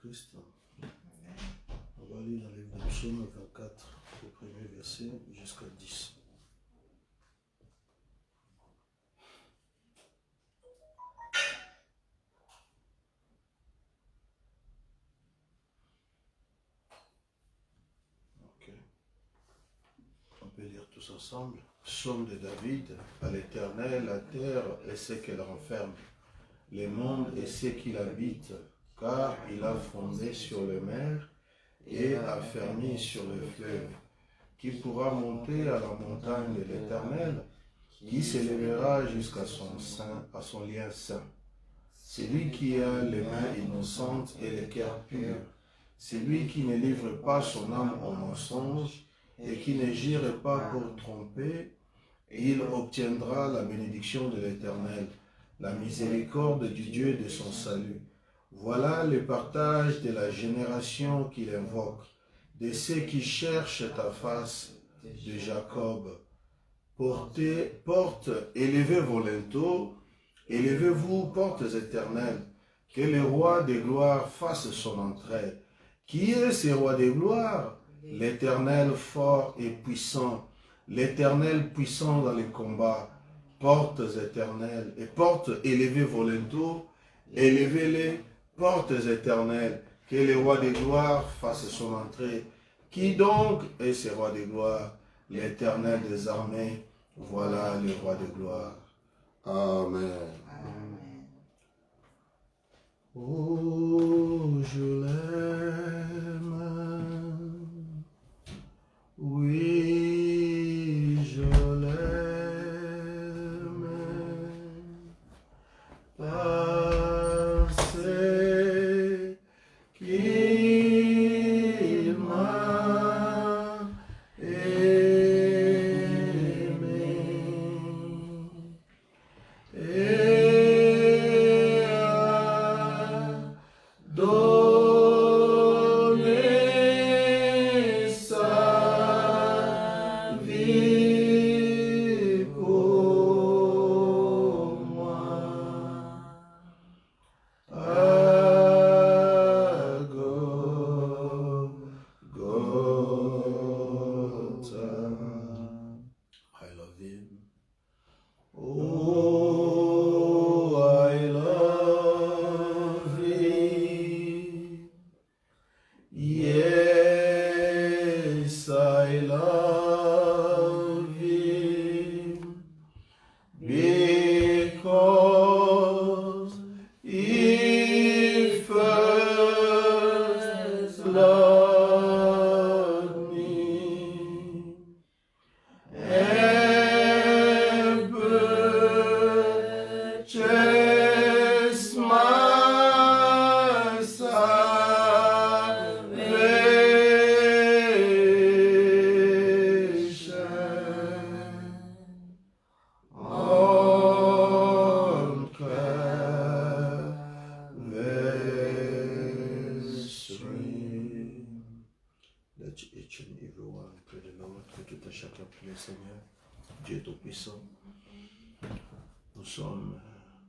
Jésus-Christ. On va lire dans le livre de Psaume 24, le premier verset jusqu'à 10. Ok. On peut lire tous ensemble. Psaume de David, à l'Éternel, la terre et ce qu'elle renferme, les mondes et ceux qui l'habitent, car il a fondé sur les mers et affermi sur les fleuves. Qui pourra monter à la montagne de l'Éternel, qui s'élèvera jusqu'à son lien saint. Celui qui a les mains innocentes et les cœurs purs, celui qui ne livre pas son âme au mensonge et qui ne gire pas pour tromper, il obtiendra la bénédiction de l'Éternel, la miséricorde du Dieu de son salut. Voilà le partage de la génération qu'il invoque, de ceux qui cherchent ta face, de Jacob. Élevez vos linteaux, élevez-vous, portes éternelles, que le roi de gloire fasse son entrée. Qui est ce roi de gloire? L'Éternel fort et puissant, l'Éternel puissant dans les combats. Portes éternelles, et portes, élevez vos linteaux, élevez-les, portes éternelles, que le roi de gloire fasse son entrée. Qui donc est ce roi de gloire? L'Éternel des armées, voilà le roi de gloire. Amen. Amen. Oh, je l'aime. Oui, je l'aime. Parce qu'il m'a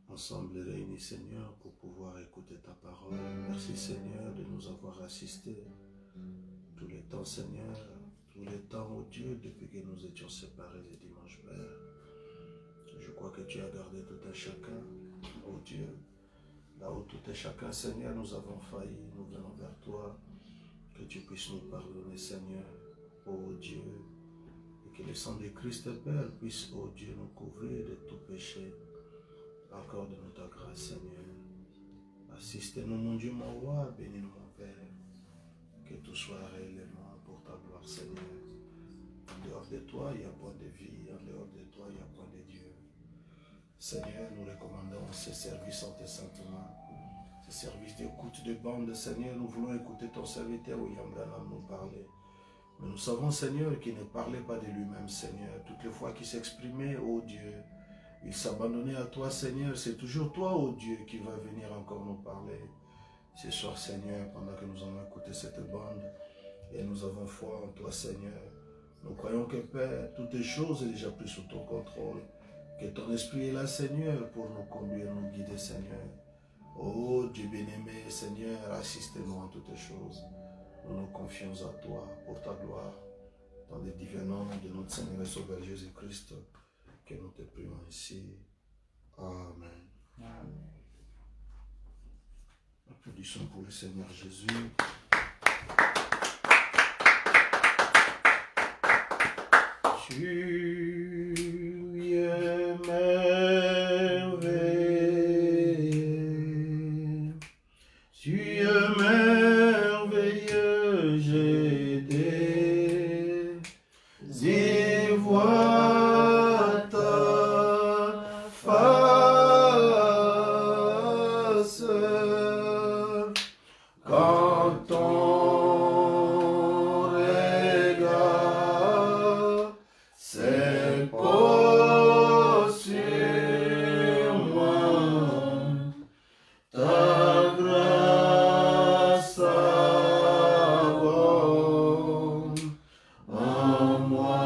ensemble réunis, Seigneur, pour pouvoir écouter ta parole. Merci, Seigneur, de nous avoir assistés tous les temps, Seigneur, tous les temps, oh Dieu, depuis que nous étions séparés les dimanches, Père. Je crois que tu as gardé tout un chacun, oh Dieu. Là où tout un chacun, Seigneur, nous avons failli, nous venons vers toi. Que tu puisses nous pardonner, Seigneur, oh Dieu. Et que le sang de Christ, Père, puisse, oh Dieu, nous couvrir de tout péché. Accorde-nous ta grâce, Seigneur. Assiste-nous, mon Dieu, mon roi, bénis-nous, mon Père. Que tout soit réellement pour ta gloire, Seigneur. En dehors de toi, il y a point de vie. En dehors de toi, il y a point de Dieu. Seigneur, nous recommandons ces services en tes saintes mains. Ces services d'écoute de bande, Seigneur, nous voulons écouter ton serviteur William Branham nous parler. Mais nous savons, Seigneur, qu'il ne parlait pas de lui-même, Seigneur. Toutes les fois qu'il s'exprimait, ô Dieu, il s'abandonnait à toi, Seigneur. C'est toujours toi, ô Dieu, qui va venir encore nous parler. Ce soir, Seigneur, pendant que nous allons écouter cette bande, et nous avons foi en toi, Seigneur. Nous croyons que, Père, toutes les choses sont déjà prises sous ton contrôle. Que ton esprit est là, Seigneur, pour nous conduire, nous guider, Seigneur. Oh Dieu bien-aimé, Seigneur, assistez-nous en toutes choses. Nous nous confions à toi pour ta gloire. Dans les divins noms de notre Seigneur et Sauveur Jésus-Christ, que nous te prions ainsi. Amen. Amen. Applaudissons pour le Seigneur Jésus. Tu es merveilleux, tu es merveilleux, j'ai désiré voir ta face quand ton regard c'est pour sur moi, ta grâce abonde en moi.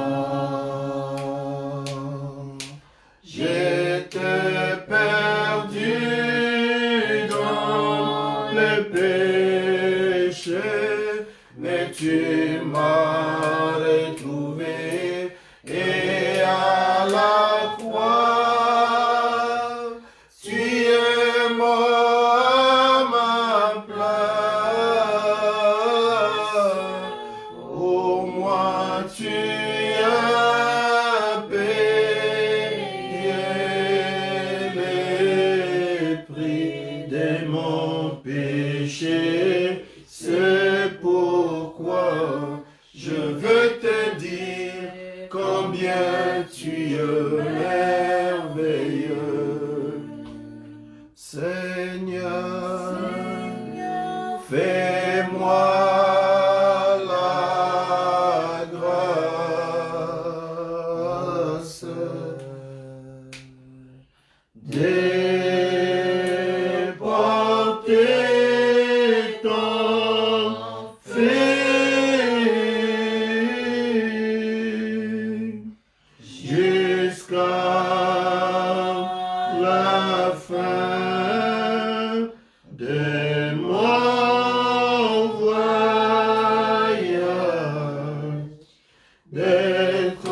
J'étais perdu dans le péché, mais tu m'as retrouvé. Et à la croix, tu es mort à ma place. Au moins tu as payé le prix de mon péché. C'est pourquoi je veux te dire combien tu es merveilleux. Seigneur, fais-moi la grâce de porter ton Fils jusqu'à la fin de mon voyage, d'être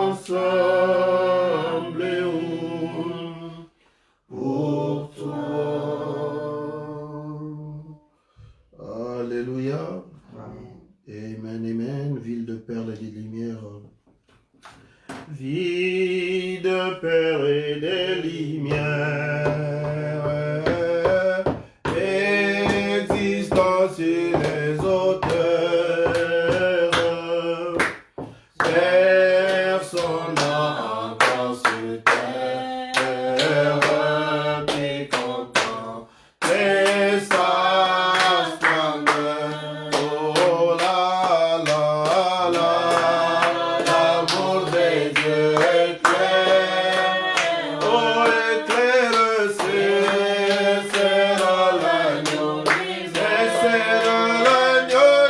ensemble pour toi. Alléluia. Amen, amen. Ville de perles et de lumière. Vie de perles et de lumière, existence sur les auteurs, personne n'a encore sur terre qui comprend sa splendeur. Oh la la la, l'amour de Dieu éclaire. Oh éclaire, c'est l'agneau, c'est l'agneau.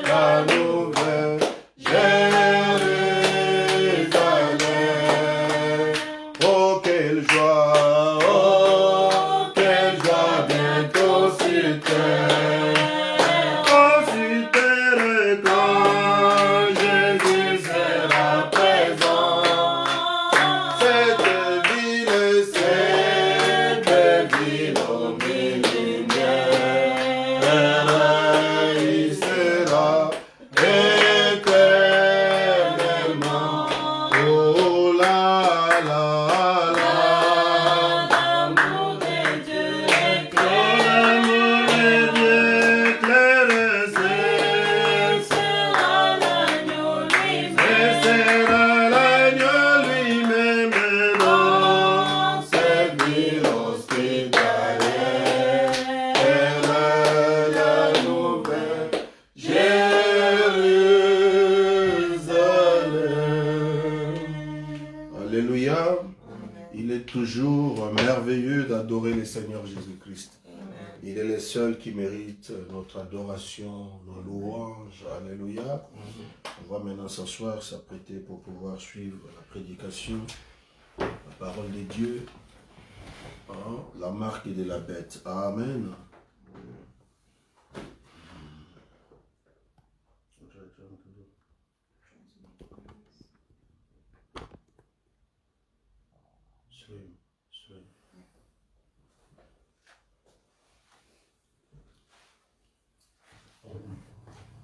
la nouvelle Jérusalem. Oh, quelle joie, bientôt sur terre. Oh, sur terre, quand Jésus sera présent. Cette ville au millénaire, il sera éternellement. Oh la la la, l'amour de Dieu éclaire, sera l'agneau lui-même dans cette ville hospitalière. Elle est la nouvelle Jérusalem. Alléluia. Il est toujours merveilleux d'adorer le Seigneur Jésus-Christ. Il est le seul qui mérite notre adoration, nos louanges. Alléluia. On va maintenant s'asseoir, s'apprêter pour pouvoir suivre la prédication, la parole de Dieu, la marque de la bête. Amen.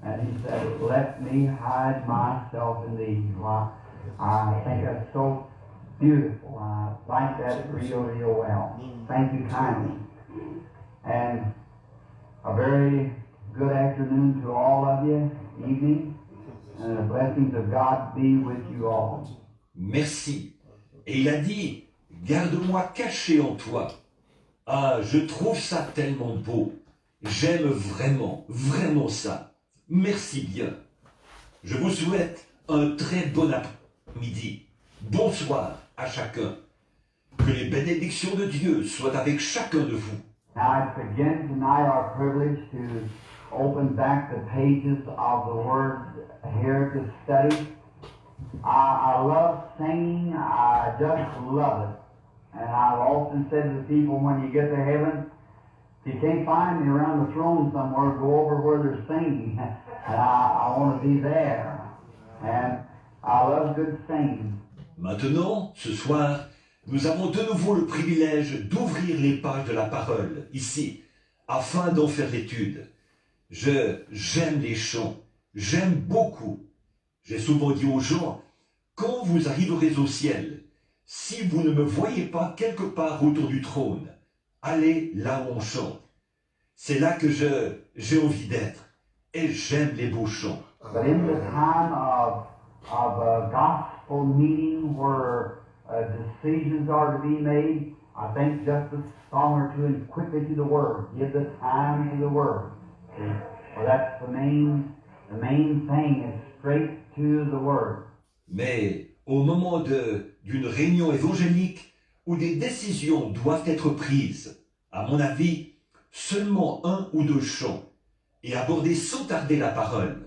And he said, let me hide myself in thee. Well, I think that's so beautiful. I like that real, real well. Thank you kindly. And a very good afternoon to all of you, evening, and the blessings of God be with you all. Merci. Et il a dit, garde-moi caché en toi. Ah, je trouve ça tellement beau. J'aime vraiment, vraiment ça. Merci bien. Je vous souhaite un très bon après-midi. Bonsoir à chacun. Que les bénédictions de Dieu soient avec chacun de vous. Now it's again tonight our privilege to open back the pages of the Word here to study. I love singing, I just love it. And I've often said to the people, when you get to heaven, if you can't find me around the throne somewhere, go over where they're singing. And I want to be there. And I love good singing. Maintenant, ce soir, nous avons de nouveau le privilège d'ouvrir les pages de la parole, ici, afin d'en faire l'étude. J'aime les chants, j'aime beaucoup. J'ai souvent dit aux gens, quand vous arriverez au ciel, si vous ne me voyez pas quelque part autour du trône, allez là où on chante. C'est là que j'ai envie d'être. Et j'aime les beaux chants. But in the time of a gospel meeting where decisions are to be made, I think just a song or two and quickly to the Word. Give the time to the Word. See? Well, that's the main thing is straight to the Word. Mais au moment d'une réunion évangélique où des décisions doivent être prises, à mon avis, seulement un ou deux chants et aborder sans tarder la parole.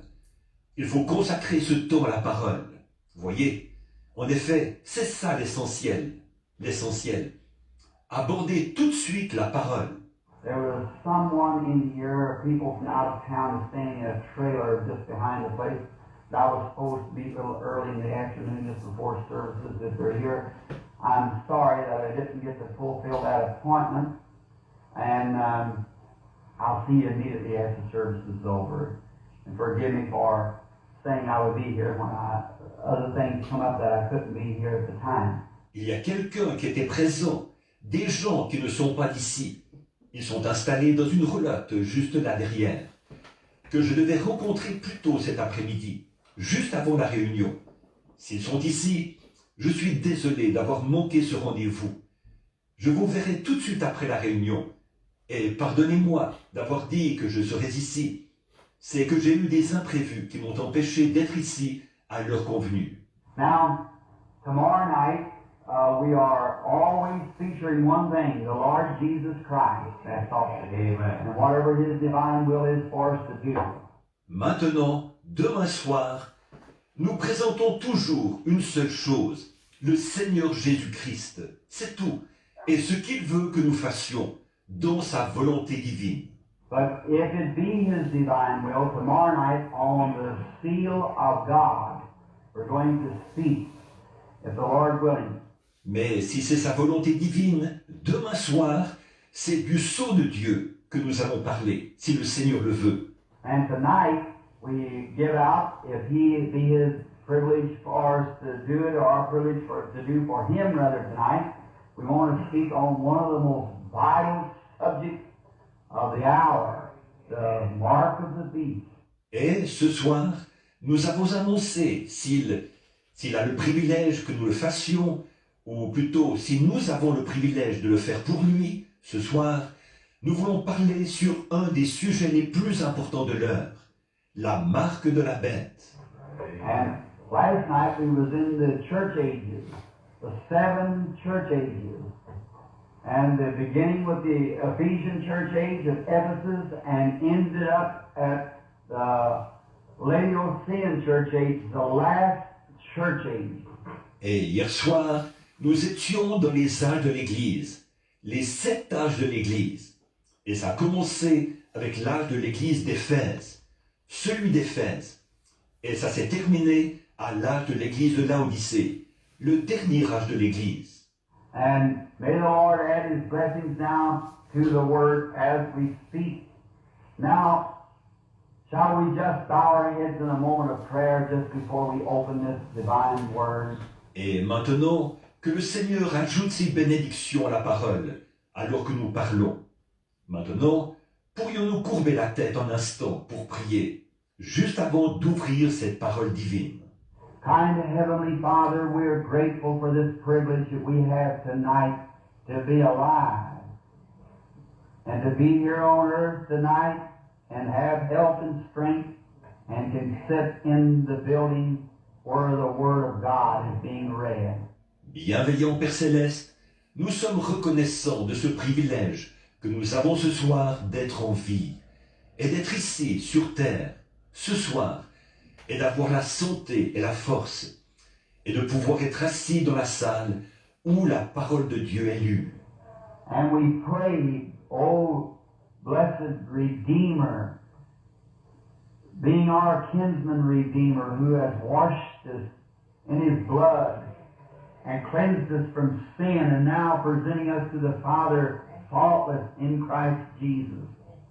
Il faut consacrer ce temps à la parole. Vous voyez, en effet, c'est ça l'essentiel. L'essentiel. Aborder tout de suite la parole. There was someone in here, people from out of town, staying in a trailer just behind the place. That was supposed to be a little early in the afternoon, just before services, if they're here. I'm sorry that I didn't get to fulfill that appointment. And I'll see you immediately after service is over. And forgive me for saying I would be here when other things come up that I couldn't be here at the time. Il y a quelqu'un qui était présent, des gens qui ne sont pas d'ici. Ils sont installés dans une roulotte juste là derrière, que je devais rencontrer plus tôt cet après-midi, juste avant la réunion. S'ils sont ici, je suis désolé d'avoir manqué ce rendez-vous. Je vous verrai tout de suite après la réunion. Et pardonnez-moi d'avoir dit que je serais ici. C'est que j'ai eu des imprévus qui m'ont empêché d'être ici à l'heure convenue. Now, tomorrow night, we are always featuring one thing, the Lord Jesus Christ. That's all. Amen. And whatever His divine will is for us to do. Maintenant, demain soir, nous présentons toujours une seule chose, le Seigneur Jésus-Christ. C'est tout. Et ce qu'il veut que nous fassions dans sa volonté divine. But if it be His divine will, tomorrow night on the seal of God, we're going to speak, if the Lord willing. Mais si c'est sa volonté divine, demain soir, c'est du sceau de Dieu que nous allons parler, si le Seigneur le veut. And tonight, we give out, if He be His privilege for us to do it, or our privilege to do for Him rather tonight, we want to speak on one of the most vital subjects of the hour, the mark of the beast. Et ce soir, nous avons annoncé, s'il a le privilège que nous le fassions, ou plutôt si nous avons le privilège de le faire pour lui, ce soir, nous voulons parler sur un des sujets les plus importants de l'heure, la marque de la bête. And last night we was in the church ages, the 7 church ages, and beginning with the Ephesian church age of Ephesus and ended up at the Laodicean church age, the last church age. Et hier soir, nous étions dans les âges de l'Église, les 7 âges de l'Église. Et ça a commencé avec l'âge de l'Église d'Éphèse, celui d'Éphèse. Et ça s'est terminé à l'âge de l'Église de Laodicée, le dernier âge de l'Église. And may the Lord add His blessings now to the Word as we speak. Now, shall we just bow our heads in a moment of prayer just before we open this divine Word? Et maintenant, que le Seigneur ajoute ses bénédictions à la parole, alors que nous parlons. Maintenant, pourrions-nous courber la tête un instant pour prier, juste avant d'ouvrir cette parole divine. Kind Heavenly Father, we are grateful for this privilege that we have tonight to be alive and to be here on earth tonight and have health and strength and can sit in the building where the Word of God is being read. Bienveillant Père Céleste, nous sommes reconnaissants de ce privilège que nous avons ce soir d'être en vie et d'être ici sur terre, ce soir, et d'avoir la santé et la force, et de pouvoir être assis dans la salle où la parole de Dieu est lue. And we pray, O blessed Redeemer, being our kinsman Redeemer, who has washed us in His blood and cleansed us from sin, and now presenting us to the Father faultless in Christ Jesus.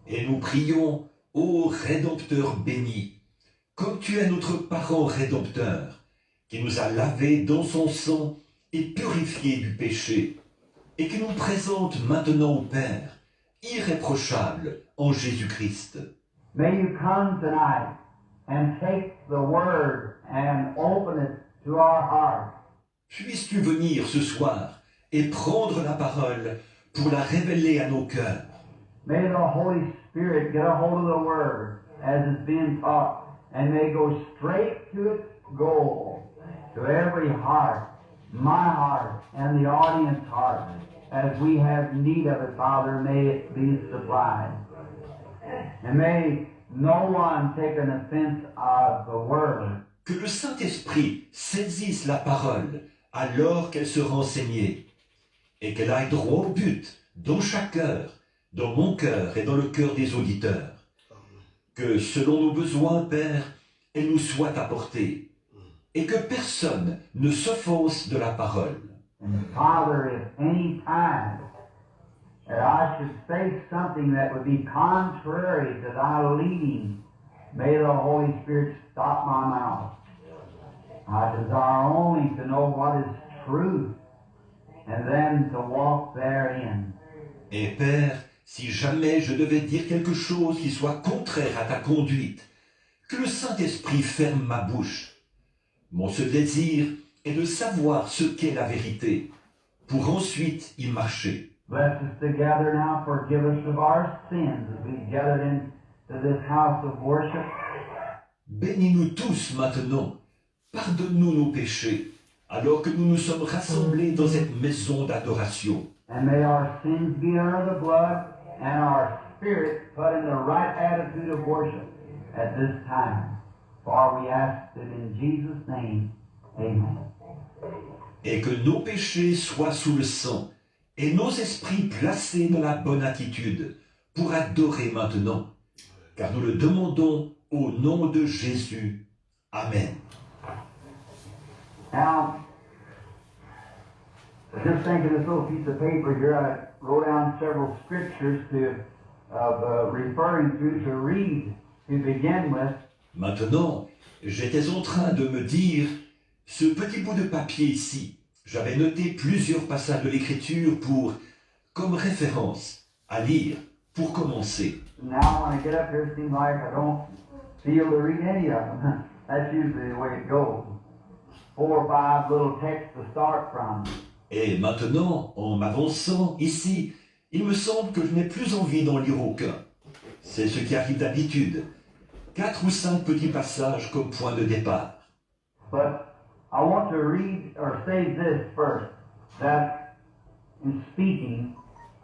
Et nous prions, ô Rédempteur béni, comme tu es notre parent Rédempteur, qui nous a lavés dans son sang et purifiés du péché, et qui nous présente maintenant au Père, irréprochable en Jésus-Christ. May you come tonight and take the Word and open it to our hearts. Puisses-tu venir ce soir et prendre la parole pour la révéler à nos cœurs. May the Holy Spirit get a hold of the Word as it's being taught, and may go straight to its goal, to every heart, my heart, and the audience heart. As we have need of it, Father, may it be supplied. And may no one take an offense of the Word. Que le Saint-Esprit saisisse la parole alors qu'elle sera enseignée, et qu'elle aille droit au but, dans chaque cœur, dans mon cœur et dans le cœur des auditeurs. Que selon nos besoins, Père, elle nous soit apportée, et que personne ne s'offense de la parole. And Father, if any time that I should say something that would be contrary to Thy leading, may the Holy Spirit stop my mouth. I desire only to know what is truth, and then to walk therein. Et Père, si jamais je devais dire quelque chose qui soit contraire à ta conduite, que le Saint-Esprit ferme ma bouche. Mon seul désir est de savoir ce qu'est la vérité, pour ensuite y marcher. Bless us together now, forgive us of our sins as we gathered into this house of worship. Bénis-nous tous maintenant, pardonne-nous nos péchés, alors que nous nous sommes rassemblés dans cette maison d'adoration. And may our sins be under the blood and our spirit put in the right attitude of worship at this time. For we ask it in Jesus' name. Amen. Et que nos péchés soient sous le sang et nos esprits placés dans la bonne attitude pour adorer maintenant, car nous le demandons au nom de Jésus. Amen. Now, just think of this little piece of paper here. I wrote down several scriptures referring to read to begin with. Maintenant, j'étais en train de me dire, ce petit bout de papier ici, j'avais noté plusieurs passages de l'Écriture comme référence à lire pour commencer. Now, when I get up here, it seems like I don't feel to read any of them. That's usually the way it goes. 4 or 5 little texts to start from. Et maintenant, en m'avançant ici, il me semble que je n'ai plus envie d'en lire aucun. C'est ce qui arrive d'habitude. 4 ou 5 petits passages comme point de départ. But I want to read or say this first, that in speaking,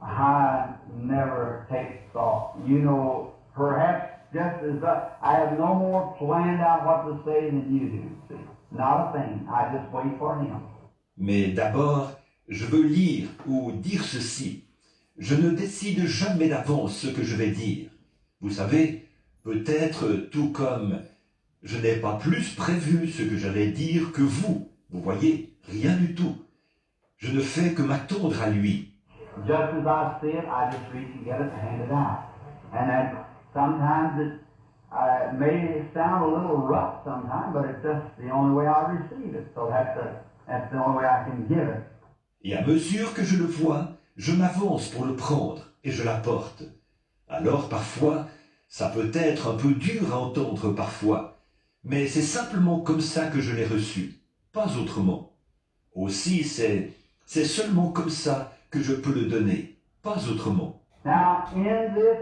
I never take thought. You know, perhaps just as I have no more planned out what to say than you do. See? Not a thing. I just wait for him. Mais d'abord, je veux lire ou dire ceci. Je ne décide jamais d'avance ce que je vais dire. Vous savez, peut-être tout comme je n'ai pas plus prévu ce que j'allais dire que vous. Vous voyez, rien du tout. Je ne fais que m'attendre à lui. Just as I see it, I just reach and get it and hand it out. And then sometimes it may sound a little rough sometimes, but it's just the only way I receive it. So that's the only way I can give it. Et à mesure que je le vois, je m'avance pour le prendre et je l'apporte. Alors parfois, ça peut être un peu dur à entendre parfois, mais c'est simplement comme ça que je l'ai reçu, pas autrement. Aussi, c'est seulement comme ça que je peux le donner, pas autrement. Now, in this,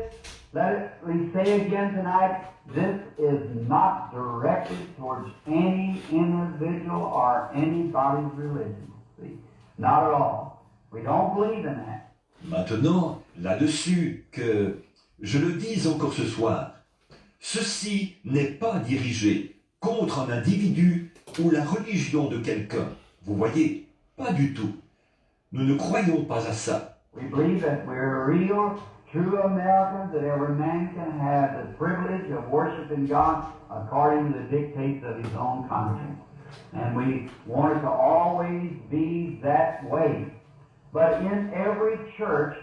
we say again tonight, this is not directed towards any individual or anybody's religion. See? Not at all. We don't believe in that. Maintenant, là-dessus, que je le dis encore ce soir, ceci n'est pas dirigé contre un individu ou la religion de quelqu'un. Vous voyez, pas du tout. Nous ne croyons pas à ça. We believe that we're real, true Americans, that every man can have the privilege of worshiping God according to the dictates of his own conscience. And we want it to always be that way. But in every church,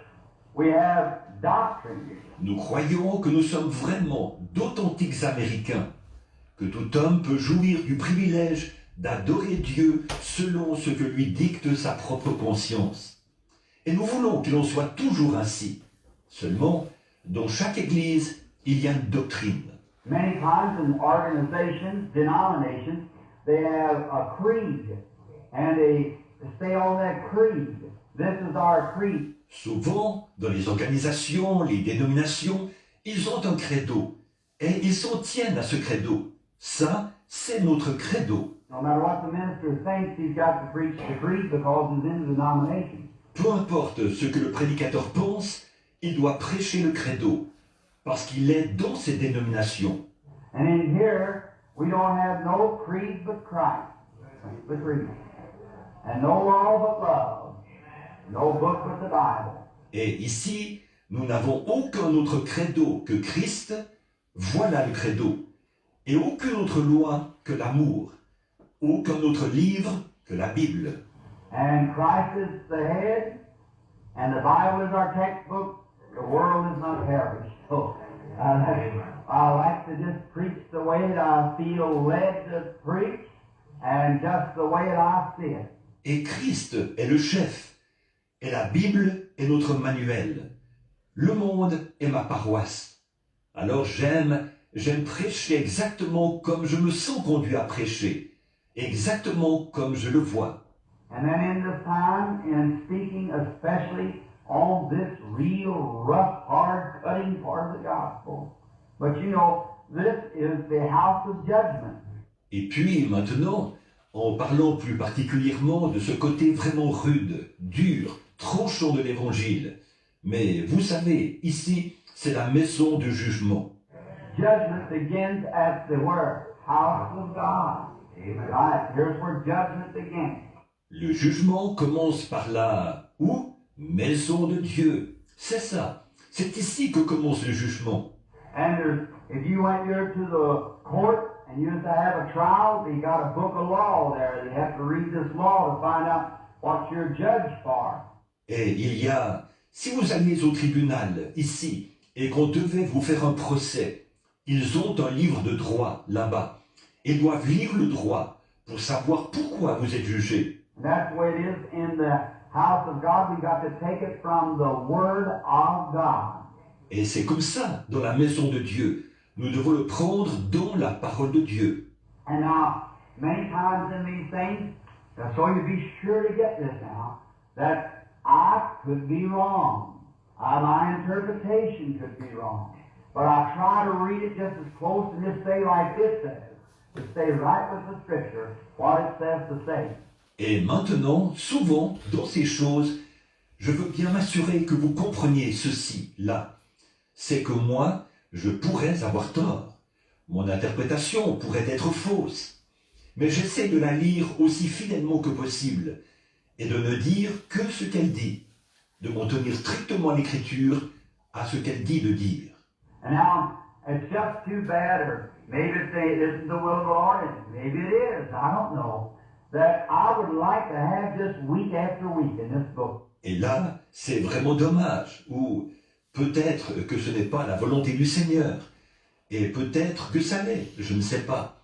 we have doctrine. Nous croyons que nous sommes vraiment d'authentiques Américains, que tout homme peut jouir du privilège d'adorer Dieu selon ce que lui dicte sa propre conscience. Et nous voulons qu'il en soit toujours ainsi. Seulement, dans chaque église, il y a une doctrine. Many times in organizations, denominations, they have a creed, and they stay on that creed. This is our creed. Souvent, dans les organisations, les dénominations, ils ont un credo, et ils s'en tiennent à ce credo. Ça, c'est notre credo. No matter what the minister thinks, he's got to preach the creed because he's in the denomination. Peu importe ce que le prédicateur pense, il doit prêcher le credo, parce qu'il est dans ces dénominations. And in here, we don't have no creed but Christ, the creed. And no law but love, no book but the Bible. Et ici, nous n'avons aucun autre credo que Christ, voilà le credo. Et aucune autre loi que l'amour, aucun autre livre que la Bible. And Christ is the head, and the Bible is our textbook. The world is not perished. So I like to just preach the way that I feel led to preach, and just the way that I see it. Et Christ est le chef, et la Bible est notre manuel. Le monde est ma paroisse. Alors j'aime prêcher exactement comme je me sens conduit à prêcher, exactement comme je le vois. And then in this time, in speaking especially on this real rough, hard, cutting part of the gospel. But you know, this is the house of judgment. Et puis maintenant, en parlant plus particulièrement de ce côté vraiment rude, dur, tranchant de l'Évangile. Mais vous savez, ici, c'est la maison de jugement. Judgment begins at the word, house of God. Right, here's where judgment begins. Le jugement commence par là, où? Maison de Dieu. C'est ça. C'est ici que commence le jugement. And if you went here to the court and you used to have a trial, you got a book of law there. You have to read this law to find out what you're judged for. Et il y a, si vous alliez au tribunal, ici, et qu'on devait vous faire un procès, ils ont un livre de droit là-bas, et doivent lire le droit pour savoir pourquoi vous êtes jugé. And that's the way it is in the house of God. We got to take it from the Word of God. Et c'est comme ça, dans la maison de Dieu. Nous devons le prendre dans la parole de Dieu. And now, many times in these things, so you be sure to get this now, that I could be wrong. My interpretation could be wrong. But I try to read it just as close and just say like this says, to stay right with the Scripture, what it says to say. Et maintenant, souvent, dans ces choses, je veux bien m'assurer que vous compreniez ceci, là. C'est que moi, je pourrais avoir tort. Mon interprétation pourrait être fausse. Mais j'essaie de la lire aussi fidèlement que possible et de ne dire que ce qu'elle dit, de m'en tenir strictement à l'écriture, à ce qu'elle dit de dire. And now, it's just too bad, or maybe it isn't the will of the Lord, and maybe it is, I don't know, that I would like to have this week after week in this book. Et là, c'est vraiment dommage, ou peut-être que ce n'est pas la volonté du Seigneur, et peut-être que ça l'est, je ne sais pas.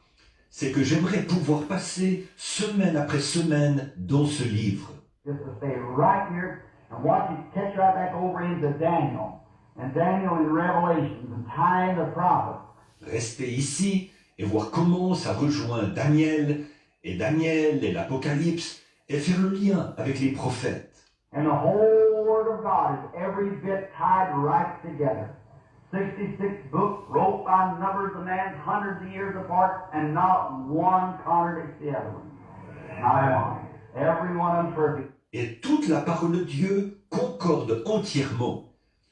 C'est que j'aimerais pouvoir passer semaine après semaine dans ce livre. Just to stay right here and watch it catch right back over into Daniel. And Daniel in Revelations and tying the prophet. Rester ici et voir comment ça rejoint Daniel et l'Apocalypse et faire le lien avec les prophètes. And the whole Word of God is every bit tied right together. 66 books wrote by numbers of men, hundreds of years apart, and not one contradicts the other one. Not one. Every one of them perfect. Et toute la parole de Dieu concorde entièrement.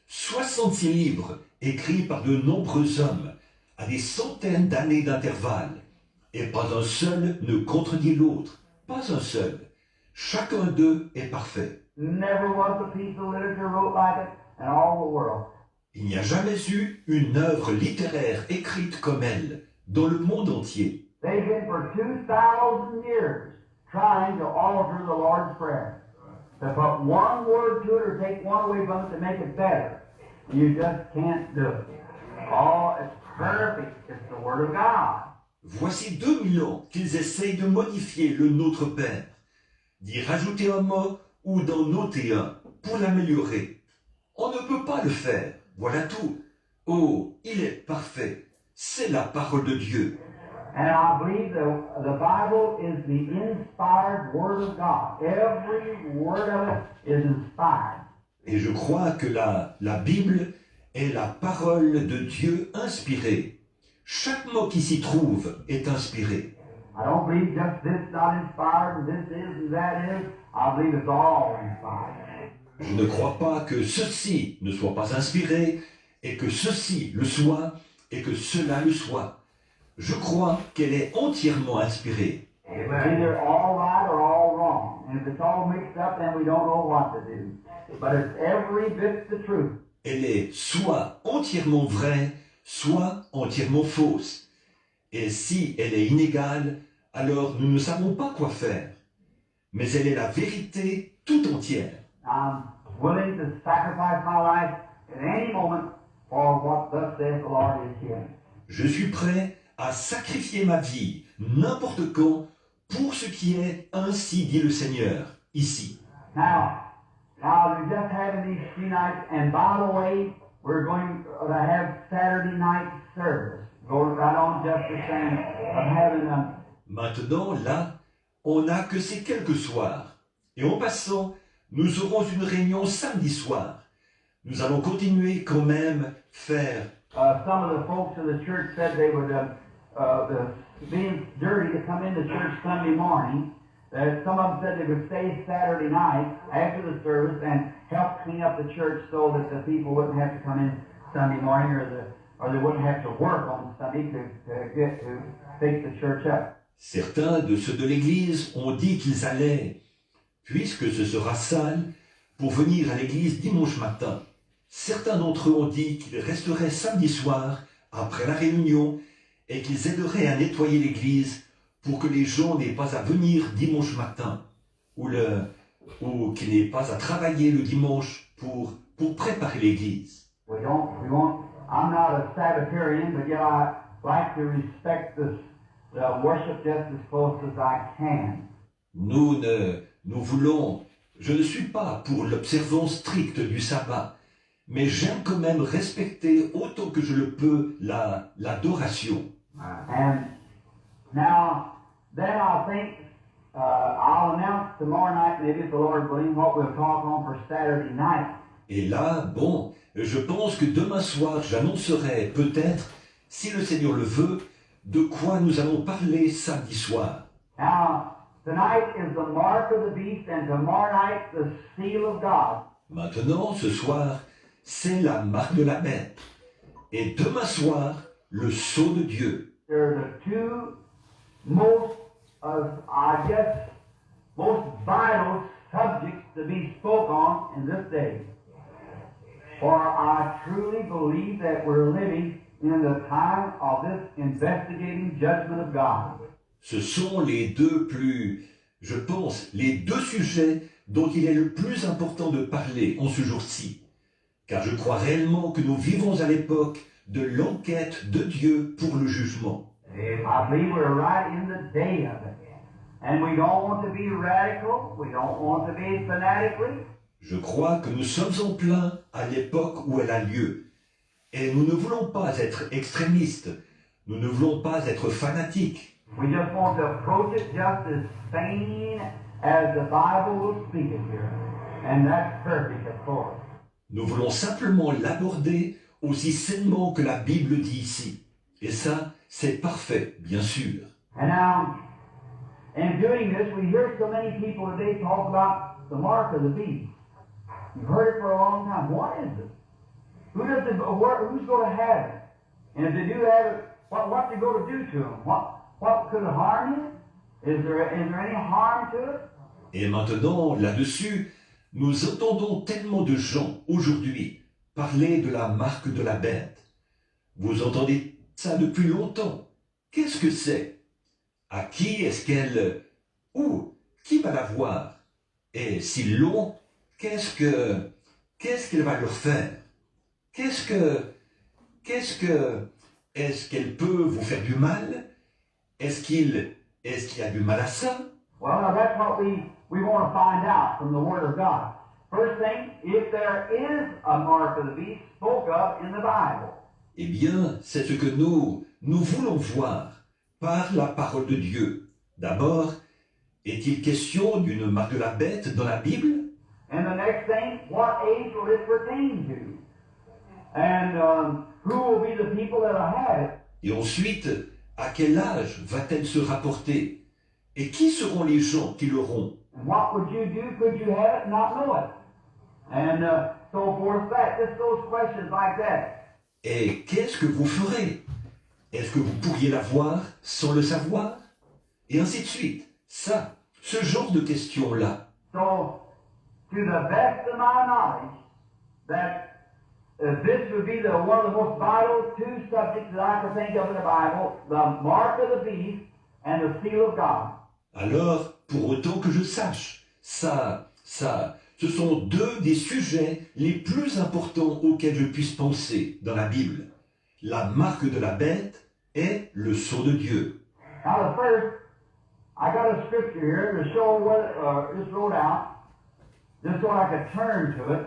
66 livres écrits par de nombreux hommes à des centaines d'années d'intervalle. Et pas un seul ne contredit l'autre. Pas un seul. Chacun d'eux est parfait. Never was a piece of literature wrote like it in all the world. Il n'y a jamais eu une œuvre littéraire écrite comme elle dans le monde entier. They've been for 2,000 years trying to alter the Lord's Prayer. To put one word to it or take one away from it to make it better. You just can't do it. Oh, it's perfect. It's the Word of God. Voici 2000 ans qu'ils essayent de modifier le Notre Père, d'y rajouter un mot ou d'en noter un pour l'améliorer. On ne peut pas le faire. Voilà tout. Oh, il est parfait. C'est la parole de Dieu. And I believe the Bible is the inspired Word of God. Every word of it is inspired. Et je crois que la Bible est la parole de Dieu inspirée. Chaque mot qui s'y trouve est inspiré. I don't believe just this not inspired and this is and that is. I believe it's all inspired. Je ne crois pas que ceci ne soit pas inspiré et que ceci le soit et que cela le soit. Je crois qu'elle est entièrement inspirée. It's either all right or all wrong. And if it's all mixed up, then we don't know what to do. But it's every bit the truth. Elle est soit entièrement vraie, soit entièrement fausse. Et si elle est inégale, alors nous ne savons pas quoi faire. Mais elle est la vérité tout entière. I'm willing to sacrifice my life at any moment for what thus saith the Lord is here. Je suis prêt à sacrifier ma vie n'importe quand pour ce qui est ainsi dit le Seigneur, ici. Now we're just having these few nights, and by the way, we're going to have Saturday night service. Go right on just the same of having a... Maintenant, là, on n'a que ces quelques soirs. Et en passant, nous aurons une réunion samedi soir. Nous allons continuer quand même faire. Some of the folks of the church said they would being dirty to come into church Sunday morning. Some of them said they would stay Saturday night after the service and help clean up the church so that the people wouldn't have to come in Sunday morning or they wouldn't have to work on Sunday to fix the church up. Certains de ceux de l'Église ont dit qu'ils allaient, puisque ce sera sale, pour venir à l'Église dimanche matin. Certains d'entre eux ont dit qu'ils resteraient samedi soir, après la réunion, et qu'ils aideraient à nettoyer l'Église pour que les gens n'aient pas à venir dimanche matin, ou qu'ils n'aient pas à travailler le dimanche pour préparer l'Église. I'm not a Sabbatarian, but yet I like to respect the worship just as close as I can. Je ne suis pas pour l'observance stricte du sabbat, mais j'aime quand même respecter autant que je le peux l'adoration. And now, then I think I'll announce tomorrow night, maybe if the Lord willing, what we'll talk on for Saturday night. Et là, bon, je pense que demain soir, j'annoncerai peut-être, si le Seigneur le veut, de quoi nous allons parler samedi soir. Now, tonight is the mark of the beast, and tomorrow night the seal of God. Maintenant, ce soir, c'est la marque de la bête. Et demain soir, le sceau de Dieu. They're the two most vital subjects to be spoke on in this day. For I truly believe that we're living in the time of this investigating judgment of God. Ce sont les deux sujets dont il est le plus important de parler en ce jour-ci. Car je crois réellement que nous vivons à l'époque de l'enquête de Dieu pour le jugement. I believe we're right in the day of it. And we don't want to be radical, we don't want to be fanatically. Je crois que nous sommes en plein à l'époque où elle a lieu. Et nous ne voulons pas être extrémistes, nous ne voulons pas être fanatiques. We just want to approach it just as sane as the Bible will speak it here. And that's perfect, of course. Nous voulons simplement l'aborder aussi sainement que la Bible dit ici. Et ça, c'est parfait, bien sûr. And now, in doing this, we hear so many people today talk about the mark of the beast. You've heard it for a long time. What is it? Who's going to have it? And if they do have it, what's it going to do to them? What could harm it? Is there any harm to it? Et maintenant, là-dessus, nous entendons tellement de gens aujourd'hui parler de la marque de la bête. Vous entendez ça depuis longtemps. Qu'est-ce que c'est? À qui est-ce qu'elle... Où? Qui va la voir? Et s'ils l'ont, qu'est-ce qu'elle va leur faire? Est-ce qu'elle peut vous faire du mal? Est-ce qu'il y a du mal à ça? Well, now that's what we want to find out from the Word of God. First thing, if there is a mark of the beast spoke of in the Bible. Eh bien, c'est ce que nous voulons voir par la parole de Dieu. D'abord, est-il question d'une marque de la bête dans la Bible? And the next thing, what age will it pertain to? And who will be the people that will have it? Et ensuite, à quel âge va-t-elle se rapporter? Et qui seront les gens qui l'auront? And what would you do could you have it and not know it? And so forth, just those questions like that. Et qu'est-ce que vous ferez? Est-ce que vous pourriez la voir sans le savoir? Et ainsi de suite. Ça, ce genre de questions-là. So, to the best of my knowledge, that this would be one of the most vital two subjects that I could think of in the Bible, the mark of the beast and the seal of God. Alors, pour autant que je sache, ce sont deux des sujets les plus importants auxquels je puisse penser dans la Bible. La marque de la bête et le sceau de Dieu. Now the first, I got a scripture here to show what just wrote out, just so I could turn to it.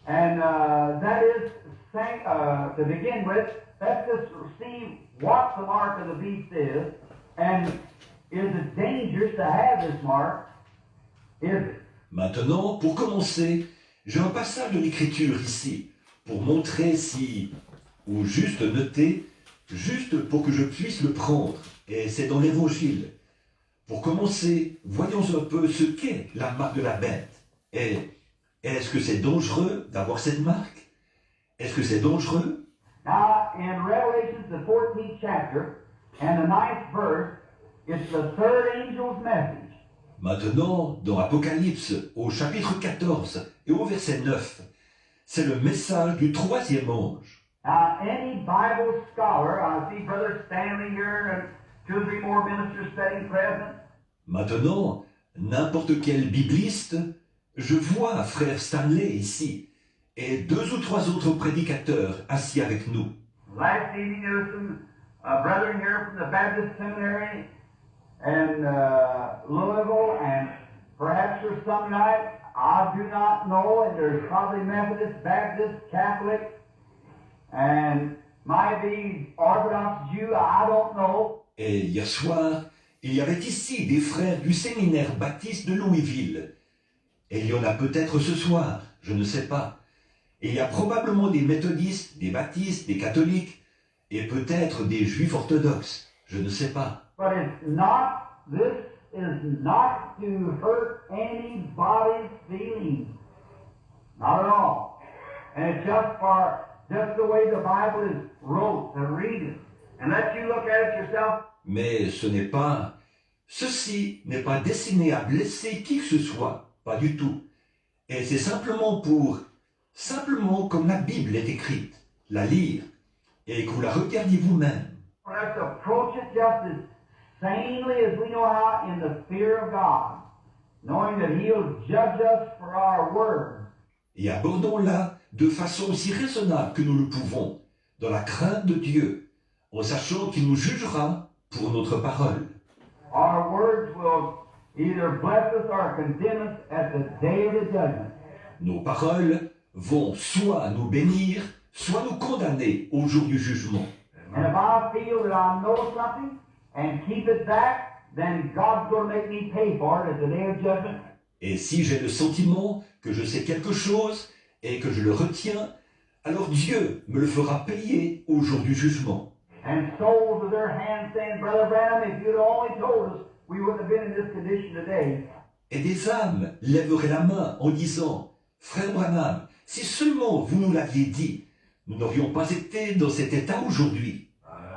And that is, to begin with, let's just see what the mark of the beast is, and is it dangerous to have this mark? Is it? Maintenant, pour commencer, j'ai un passage de l'Écriture ici, pour montrer ou juste noter juste pour que je puisse le prendre, et c'est dans l'Évangile. Pour commencer, voyons un peu ce qu'est la marque de la bête. Et est-ce que c'est dangereux d'avoir cette marque? Est-ce que c'est dangereux? Now, in Revelation, the 14th chapter, and the 9th verse, it's the third angel's message. Maintenant, dans Apocalypse, au chapitre 14 et au verset 9, c'est le message du troisième ange. Now, any Bible scholar, I see Brother Stanley here and 2 or 3 more ministers sitting present. Maintenant, n'importe quel bibliste, je vois frère Stanley ici, et 2 ou 3 autres prédicateurs assis avec nous. Last evening there was some brethren here from the Baptist Seminary in Louisville, and perhaps there's some night, I do not know, and there's probably Methodist, Baptist, Catholic, and might be Orthodox Jew, I don't know. Et hier soir, il y avait ici des frères du séminaire baptiste de Louisville. Et il y en a peut-être ce soir, je ne sais pas. Et il y a probablement des méthodistes, des baptistes, des catholiques, et peut-être des juifs orthodoxes, je ne sais pas. But this is not to hurt anybody's feelings. Not at all. And it's just the way the Bible is wrote, to read it. And let you look at it yourself. Mais ceci n'est pas destiné à blesser qui que ce soit, pas du tout. Et c'est simplement comme la Bible est écrite, la lire, et que vous la regardiez vous-même. Let's approach it just as sanely as we know how, in the fear of God, knowing that He'll judge us for our words. Et abordons-la de façon aussi raisonnable que nous le pouvons, dans la crainte de Dieu, en sachant qu'il nous jugera pour notre parole. Our words will either bless us or condemn us at the day of the judgment. Nos paroles vont soit nous bénir, soit nous condamner au jour du jugement. And if I feel that I know something and keep it back, then God's going to make me pay for it at the day of judgment. Et si j'ai le sentiment que je sais quelque chose et que je le retiens, alors Dieu me le fera payer au jour du jugement. And souls with their hands saying, Brother Branham, if you'd only told us, we wouldn't have been in this condition today. Et des âmes lèveraient la main en disant, Frère Branham, si seulement vous nous l'aviez dit, nous n'aurions pas été dans cet état aujourd'hui.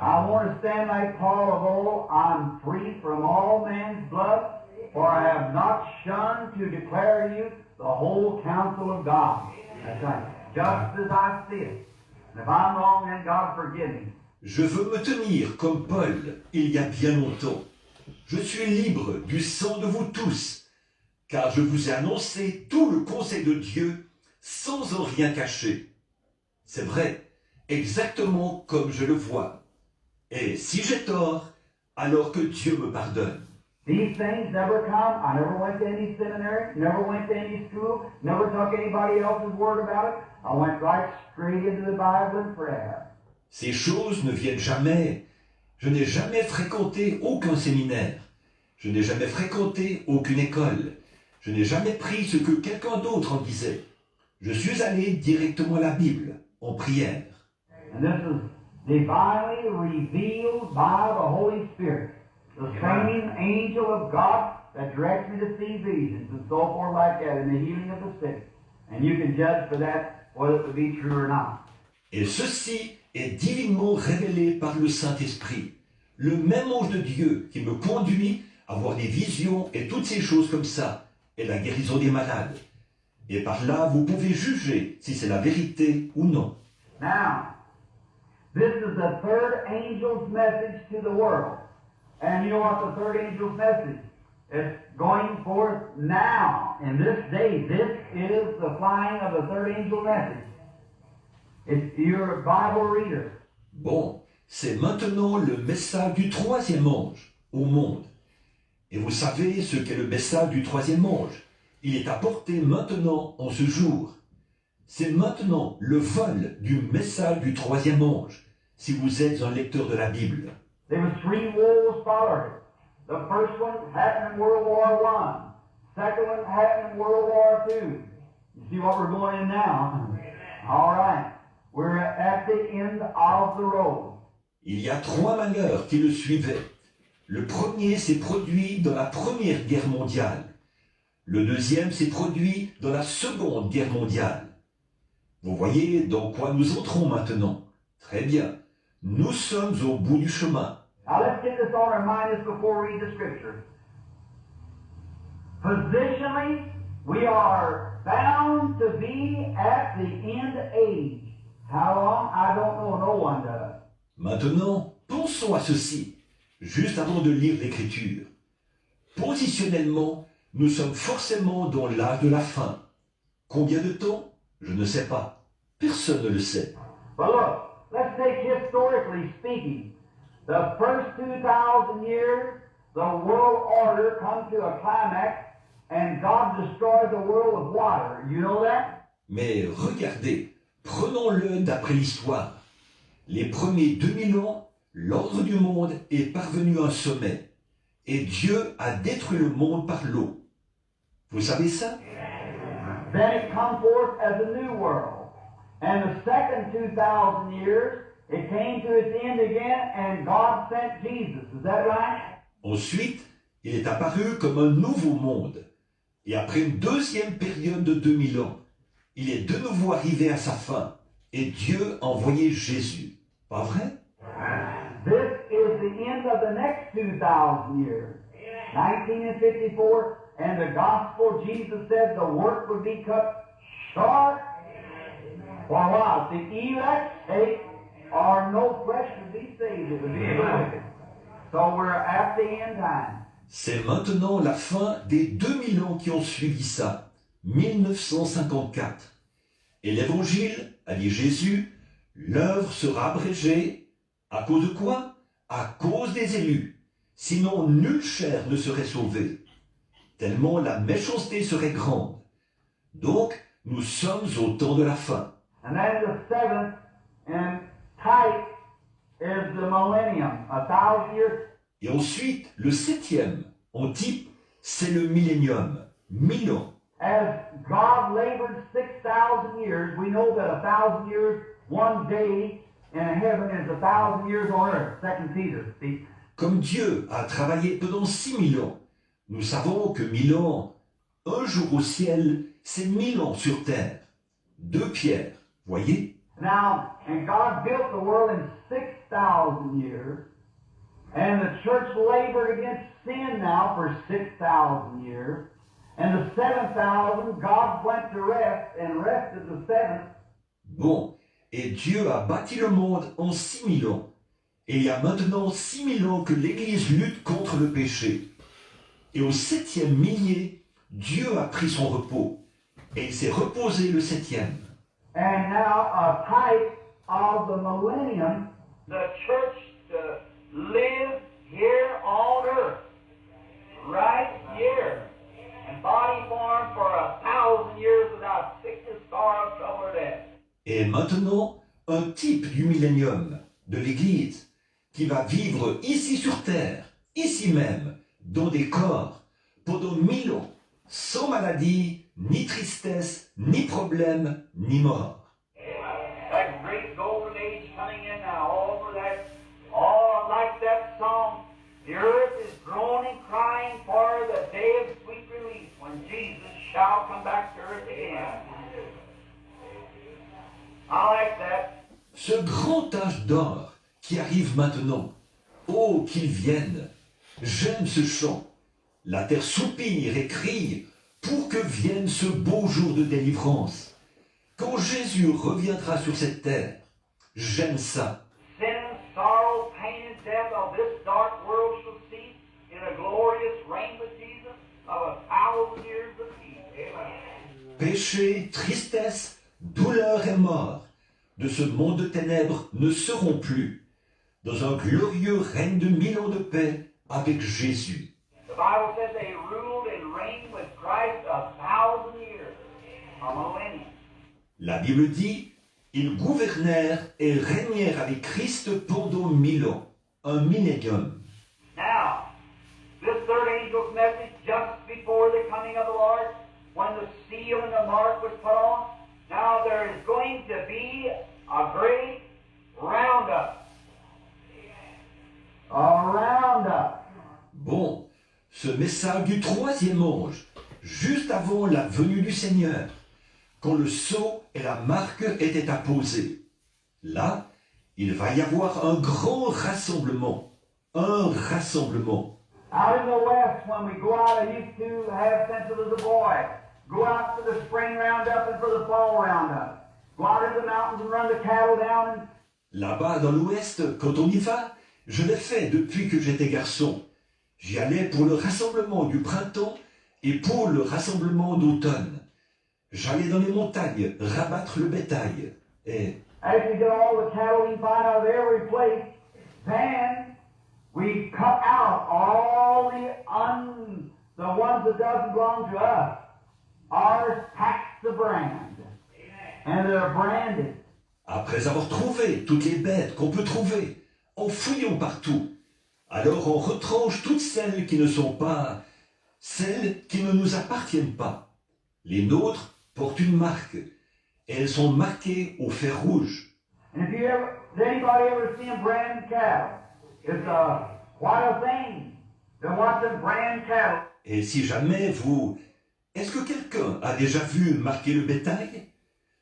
I want to stand like Paul of old, I'm free from all man's blood, for I have not shunned to declare to you the whole counsel of God. That's right. Just as I see it. And if I'm wrong, then God forgive me. Je veux me tenir comme Paul il y a bien longtemps. Je suis libre du sang de vous tous, car je vous ai annoncé tout le conseil de Dieu sans en rien cacher. C'est vrai, exactement comme je le vois. Et si j'ai tort, alors que Dieu me pardonne. These things never come. I never went to any seminary, never went to any school, never took anybody else's word about it. I went right straight into the Bible and prayer. Ces choses ne viennent jamais. Je n'ai jamais fréquenté aucun séminaire. Je n'ai jamais fréquenté aucune école. Je n'ai jamais pris ce que quelqu'un d'autre en disait. Je suis allé directement à la Bible, en prière. And this is divinely revealed by the Holy Spirit. The same angel of God that directs me to see visions and so forth like that in the healing of the sick. And you can judge for that whether it would be true or not. Et ceci est divinement révélé par le Saint-Esprit, le même ange de Dieu qui me conduit à voir des visions et toutes ces choses comme ça, et la guérison des malades. Et par là, vous pouvez juger si c'est la vérité ou non. Now, this is the third angel's message to the world. And you know what the third angel's message is? Going forth now, in this day. This is the flying of the third angel message. It's your Bible reader. Bon, c'est maintenant le message du troisième ange au monde. Et vous savez ce qu'est le message du troisième ange. Il est apporté maintenant en ce jour. C'est maintenant le vol du message du troisième ange, si vous êtes un lecteur de la Bible. There were 3 woes followed it. The first one happened in World War I. Second one happened in World War II. You see what we're going in now? All right. We're at the end of the road. Il y a 3 malheurs qui le suivaient. Le premier s'est produit dans la Première Guerre mondiale. Le deuxième s'est produit dans la Seconde Guerre mondiale. Vous voyez dans quoi nous entrons maintenant. Très bien. Nous sommes au bout du chemin. Now let's get this on our mind just before we read the scripture. Positionally, we are bound to be at the end age. How long? I don't know, no one does. Maintenant, pensons à ceci, juste avant de lire l'Écriture. Positionnellement, nous sommes forcément dans l'âge de la fin. Combien de temps? Je ne sais pas. Personne ne le sait. But look, let's take historically speaking. The first 2,000 years, the world order comes to a climax and God destroyed the world with water. You know that? Mais regardez, prenons-le d'après l'histoire. Les premiers 2000 ans, l'ordre du monde est parvenu à un sommet. Et Dieu a détruit le monde par l'eau. Vous savez ça? Then it comes forth as a new world. And the second 2,000 years, it came to its end again, and God sent Jesus. Is that right? Ensuite, il est apparu comme un nouveau monde. Et après une deuxième période de 2000 ans, il est de nouveau arrivé à sa fin. Et Dieu a envoyé Jésus. Pas vrai? This is the end of the next 2,000 years. 1954, and the gospel, Jesus said the work would be cut short. For what? The elect sake, or no flesh would be saved. It would be wicked. So we're at the end time. C'est maintenant la fin des 2000 ans qui ont suivi ça, 1954. Et l'évangile, a dit Jésus, l'œuvre sera abrégée. À cause de quoi? À cause des élus. Sinon, nulle chair ne serait sauvée. Tellement la méchanceté serait grande. Donc, nous sommes au temps de la fin. And then the seventh and type is the millennium, 1,000 years. Et ensuite, le 7e, en type, c'est le millénium, 1000 ans. As God labored 6,000 years, we know that 1,000 years, one day in heaven is 1,000 years on earth. 2 Peter speaks. Comme Dieu a travaillé pendant 6000 ans, nous savons que 1000 ans, un jour au ciel, c'est 1000 ans sur terre. 2 Pierre, voyez? Now, and God built the world in 6,000 years, and the church labored against sin now for 6,000 years, and the 7,000, God went to rest and rested the seventh. Bon, et Dieu a bâti le monde en 6000 ans. Et il y a maintenant 6000 ans que l'Église lutte contre le péché. Et au 7e millier, Dieu a pris son repos. Et il s'est reposé le 7e. And now a type of the millennium, the church to live here on earth, right here, in body form for 1,000 years without sickness, sorrow, trouble, or death. Et maintenant, un type du millénium, de l'Église, qui va vivre ici sur terre, ici même, dans des corps, pendant 1000 ans, sans maladie, ni tristesse, ni problème, ni mort. That great golden age coming in now, over that, all like that song, the earth is groaning, crying for the day of sweet release, when Jesus shall come back to earth again. I like that. Ce grand âge d'or qui arrive maintenant, oh qu'il vienne, j'aime ce chant. La terre soupire et crie pour que vienne ce beau jour de délivrance. Quand Jésus reviendra sur cette terre, j'aime ça. Sin, sorrow, pain, and death of this dark world shall cease in a glorious reign with Jesus of 1,000 years of peace. Amen. Péché, tristesse, douleur et mort de ce monde de ténèbres ne seront plus dans un glorieux règne de 1000 ans de paix avec Jésus. The Bible says they ruled and reigned with Christ 1,000 years, a millennium. La Bible dit, ils gouvernèrent et régnèrent avec Christ pendant 1000 ans, un millénium. Now, this third angel's message just before the coming of the Lord, when the seal and the mark was put on, now there is going to be a great roundup. ce message du troisième ange, juste avant la venue du Seigneur, quand le sceau et la marque étaient apposés. Là, il va y avoir un grand rassemblement. Un rassemblement. Out in the West, when we go out, I used to have since I was a boy. Go out for the spring roundup and for the fall roundup. Go out in the mountains and run the cattle down and Là-bas, dans l'Ouest, quand on y va, je l'ai fait depuis que j'étais garçon. J'y allais pour le rassemblement du printemps et pour le rassemblement d'automne. J'allais dans les montagnes rabattre le bétail. Et as we get all the cattle we find out of every place, then we cut out all the ones that doesn't belong to us. Ours packs the brand, and they're branded. après avoir trouvé toutes les bêtes qu'on peut trouver, en fouillant partout, alors on retranche toutes celles qui ne sont pas, celles qui ne nous appartiennent pas. Les nôtres portent une marque, et elles sont marquées au fer rouge. And if you ever, has anybody ever seen brand cattle? It's quite a thing to watch them brand cattle. Et si jamais vous... Est-ce que quelqu'un a déjà vu marquer le bétail?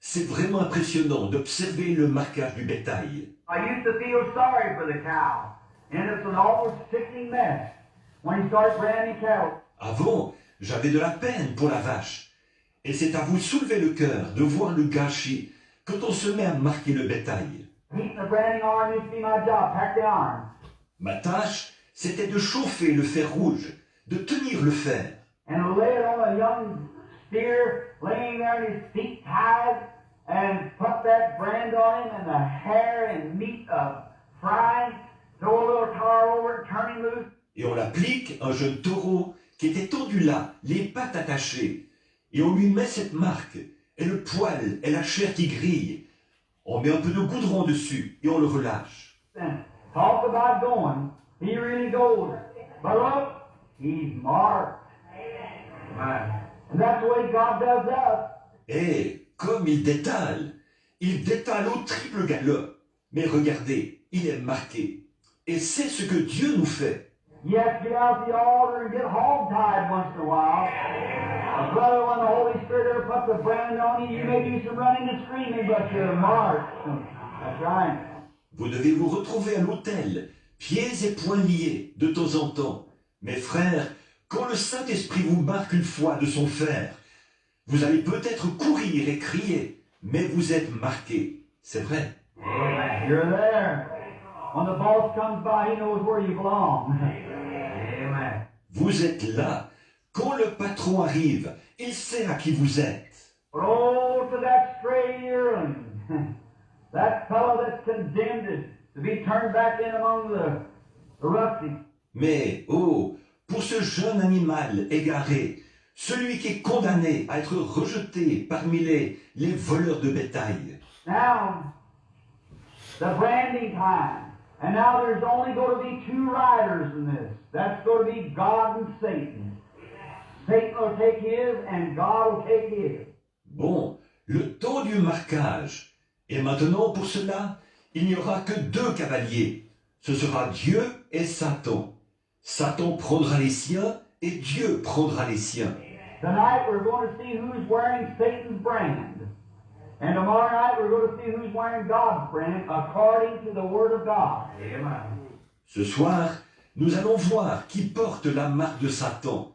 C'est vraiment impressionnant d'observer le marquage du bétail. I used to feel sorry for the cow, and it's an almost sickening mess when you start branding cattle. Avant, j'avais de la peine pour la vache. Et c'est à vous soulever le cœur de voir le gâchis quand on se met à marquer le bétail. Heating the branding iron used to be my job, pack the iron. Ma tâche, c'était de chauffer le fer rouge, de tenir le fer, And lay it on a young steer laying there in his feet tied, and put that brand on him and the hair and meat of frying, throw a little tar over it, turn him loose. et on applique un jeune taureau qui était tendu là, les pattes attachées, et on lui met cette marque, et le poil et la chair qui grille. On met un peu de goudron dessus, et on le relâche. And talk about going, he really goes. But look, he's marked. And that's the way God does us. Et comme il détale au triple galop. Mais regardez, il est marqué. Et c'est ce que Dieu nous fait. You have to get out the altar and get hog-tied once in a while. Brother, when the Holy Spirit ever puts a brand on you, you may do some running and screaming, but you're marked. That's right. Vous devez vous retrouver à l'autel, pieds et poings liés, de temps en temps. Mes frères, quand le Saint-Esprit vous marque une fois de son fer, vous allez peut-être courir et crier, mais vous êtes marqués. C'est vrai. You're there. When the boss comes by, he knows where you belong. Amen. Vous êtes là. Quand le patron arrive, il sait à qui vous êtes. But oh, to that stray yearling, that fellow that's condemned to be turned back in among the rusty. Mais, oh, pour ce jeune animal égaré, celui qui est condamné à être rejeté parmi les voleurs de bétail. Now, the branding time. And now there's only going to be two riders in this. That's going to be God and Satan. Satan will take his and God will take his. Bon, le temps du marquage. Et maintenant, pour cela, il n'y aura que deux cavaliers. Ce sera Dieu et Satan. Satan prendra les siens et Dieu prendra les siens. Tonight we're going to see who's wearing Satan's brand. And tomorrow night we're going to see who's wearing God's brand according to the Word of God. Amen. Ce soir, nous allons voir qui porte la marque de Satan.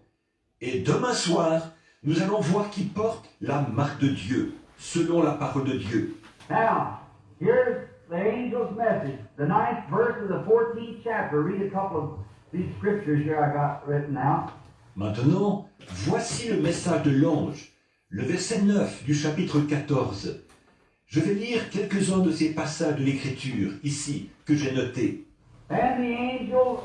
Et demain soir, nous allons voir qui porte la marque de Dieu, selon la parole de Dieu. Now, here's the angel's message. The 9th verse of the 14th chapter. Read a couple of these scriptures here I got written out. Maintenant, voici le message de l'ange, le verset 9 du chapitre 14. Je vais lire quelques-uns de ces passages de l'Écriture, ici, que j'ai notés. And the angel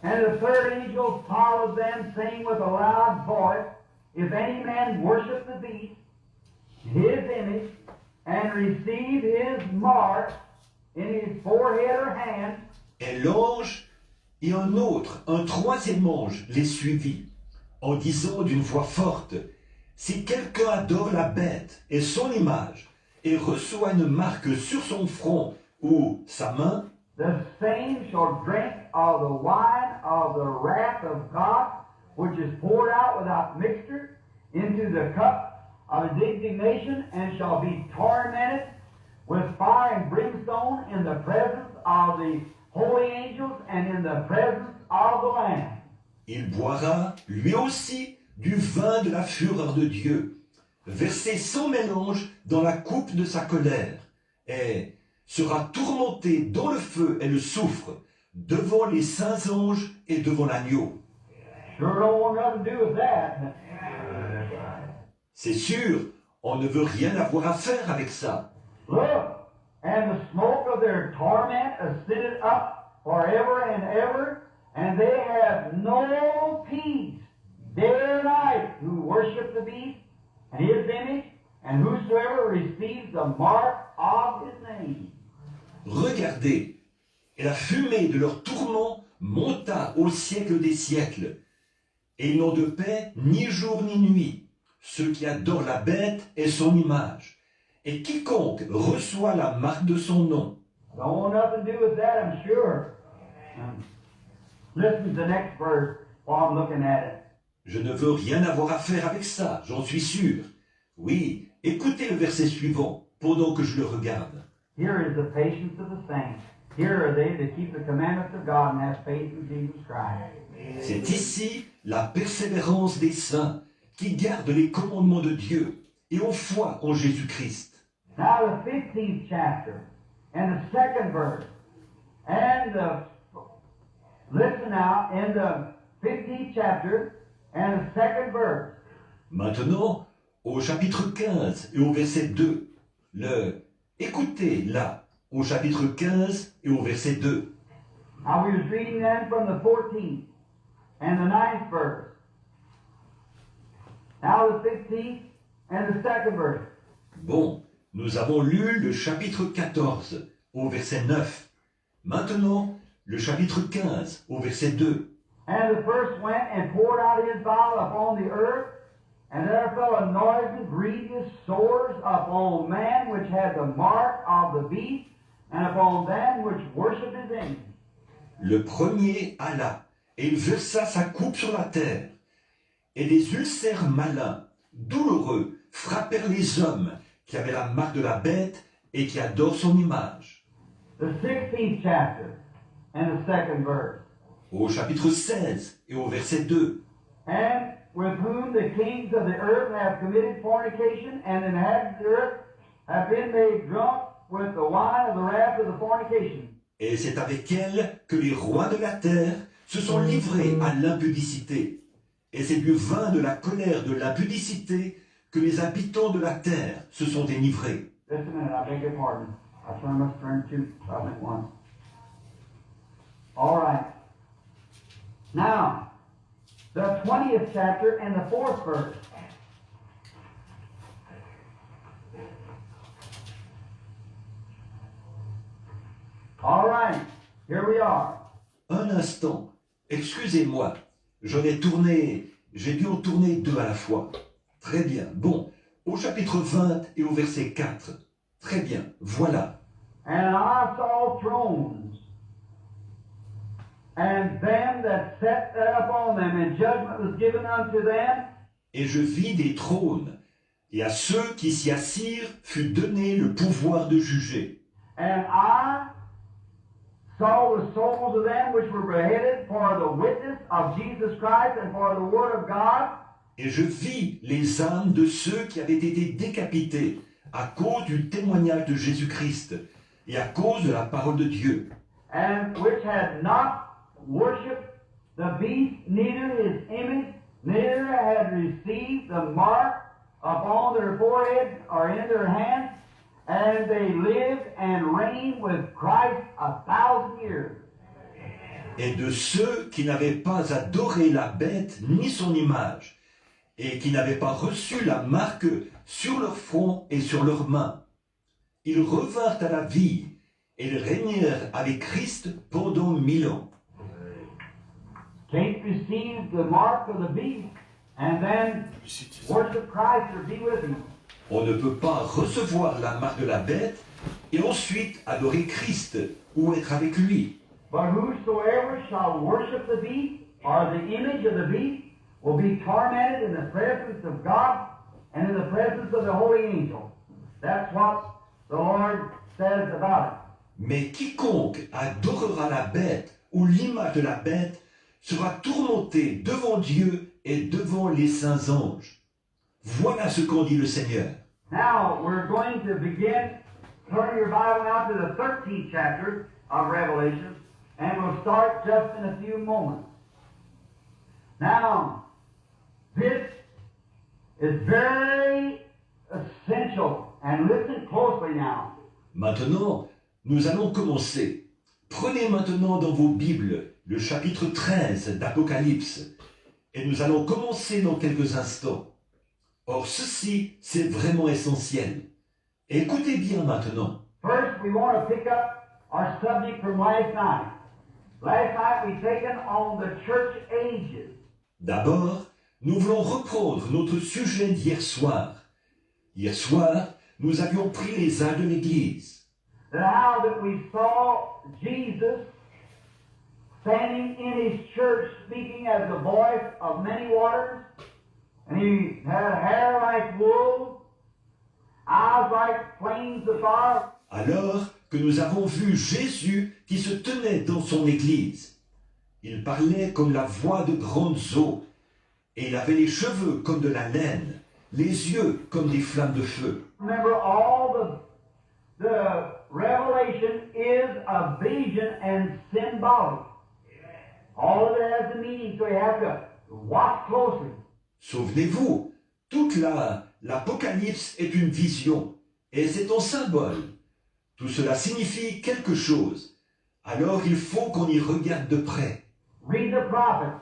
and the third angel followed them, saying with a loud voice, If any man worship the beast, his image, and receive his mark in his forehead or hand, Et l'ange et un autre, un troisième ange, les suivit, en disant d'une voix forte, si quelqu'un adore la bête et son image, et reçoit une marque sur son front ou sa main, the same shall drink of the wine of the wrath of God, which is poured out without mixture into the cup of his indignation, and shall be tormented with fire and brimstone in the presence of the holy angels and in the presence of the Lamb. Il boira, lui aussi, du vin de la fureur de Dieu, versé sans mélange dans la coupe de sa colère, et sera tourmenté dans le feu et le soufre, devant les saints anges et devant l'agneau. Sure don't want nothing to do with that. C'est sûr, on ne veut rien avoir à faire avec ça. Look, and the smoke of their torment ascended up forever and ever, and they have no peace day or night who worship the beast and his image, and whosoever receives the mark of his name. Regardez, et la fumée de leur tourment monta au siècle des siècles, et ils n'ont de paix ni jour ni nuit, ceux qui adorent la bête et son image, et quiconque reçoit la marque de son nom. Don't want nothing to do with that, I'm sure. Listen to the next verse while I'm looking at it. Je ne veux rien avoir à faire avec ça, j'en suis sûr. Oui, écoutez le verset suivant, pendant que je le regarde. Here is the patience of the saints. Here are they that keep the commandments of God and have faith in Jesus Christ. C'est ici la persévérance des saints qui gardent les commandements de Dieu et ont foi en Jésus-Christ. Now the 15th chapter and the second verse. And listen now, in the 15th chapter and the second verse. Maintenant, au chapitre 15 et au verset 2, écoutez là, au chapitre 15 et au verset 2. Now we was reading then from the 14th and the 9th verse. Now the 15th and the second verse. Bon, nous avons lu le chapitre 14 au verset 9. Maintenant, le chapitre 15 au verset 2. And the first went and poured out his vial upon the earth, and there fell a noisome, grievous sores upon man which had the mark of the beast, and upon them which worshipped his image. Le premier alla, et il versa sa coupe sur la terre. Et des ulcères malins, douloureux, frappèrent les hommes qui avaient la marque de la bête et qui adorent son image. The 16th chapter and the second verse. Au chapitre 16 et au verset 2. And with whom the kings of the earth have committed fornication, and the inhabitants of the earth have been made drunk with the wine of the wrath of the fornication. Et c'est avec elle que les rois de la terre se sont livrés à l'impudicité. Et c'est du vin de la colère de l'impudicité que les habitants de la terre se sont délivrés. Just a minute, I beg your pardon. I must turn to probably one. All right. Now, the 20th chapter and the 4th verse. All right, here we are. Un instant, excusez-moi, j'ai dû en tourner deux à la fois. Très bien, bon, au chapitre 20 et au verset 4. Très bien, voilà. And I saw thrones, and them that sat upon them, and judgment was given unto them. Et je vis des trônes, et à ceux qui s'y assirent fut donné le pouvoir de juger. And I saw the souls of them which were beheaded for the witness of Jesus Christ and for the word of God. Et je vis les âmes de ceux qui avaient été décapités à cause du témoignage de Jésus-Christ et à cause de la parole de Dieu. And which had not worshipped the beast, neither his image, neither had received the mark upon their forehead or in their hands, and they lived and reigned with Christ 1,000 years. Et de ceux qui n'avaient pas adoré la bête ni son image, et qui n'avaient pas reçu la marque sur leur front et sur leurs mains. Ils revinrent à la vie, et ils régnèrent avec Christ pendant 1000 ans. Can't receive the mark of the beast and then worship Christ or be with him. On ne peut pas recevoir la marque de la bête et ensuite adorer Christ ou être avec lui. But whosoever shall worship the beast or the image of the beast will be tormented in the presence of God and in the presence of the holy angel. That's what the Lord says about it. Mais quiconque adorera la bête ou l'image de la bête sera tourmenté devant Dieu et devant les saints anges. Voilà ce qu'en dit le Seigneur. Now, we're going to begin. Turn your Bible now to the 13th chapter of Revelation, and we'll start just in a few moments. Now, this is very essential, and listen closely now. Maintenant, nous allons commencer. Prenez maintenant dans vos Bibles le chapitre 13 d'Apocalypse, et nous allons commencer dans quelques instants. Or, ceci, c'est vraiment essentiel. Écoutez bien maintenant. First, we want to pick up our subject from last night. Last night we taken on the church ages. D'abord, nous voulons reprendre notre sujet d'hier soir. Hier soir, nous avions pris les âges de l'Église. That how that we saw Jesus standing in his church speaking as the voice of many waters, and he had hair like wool, eyes like flames of fire. Alors que nous avons vu Jésus qui se tenait dans son Église. Il parlait comme la voix de grandes eaux, et il avait les cheveux comme de la laine, les yeux comme des flammes de feu. Remember, all the revelation is a vision and symbolic. All of it has a meaning, so you have to watch closely. Souvenez-vous, toute l'Apocalypse est une vision, et c'est un symbole. Tout cela signifie quelque chose. Alors il faut qu'on y regarde de près. Read the prophets,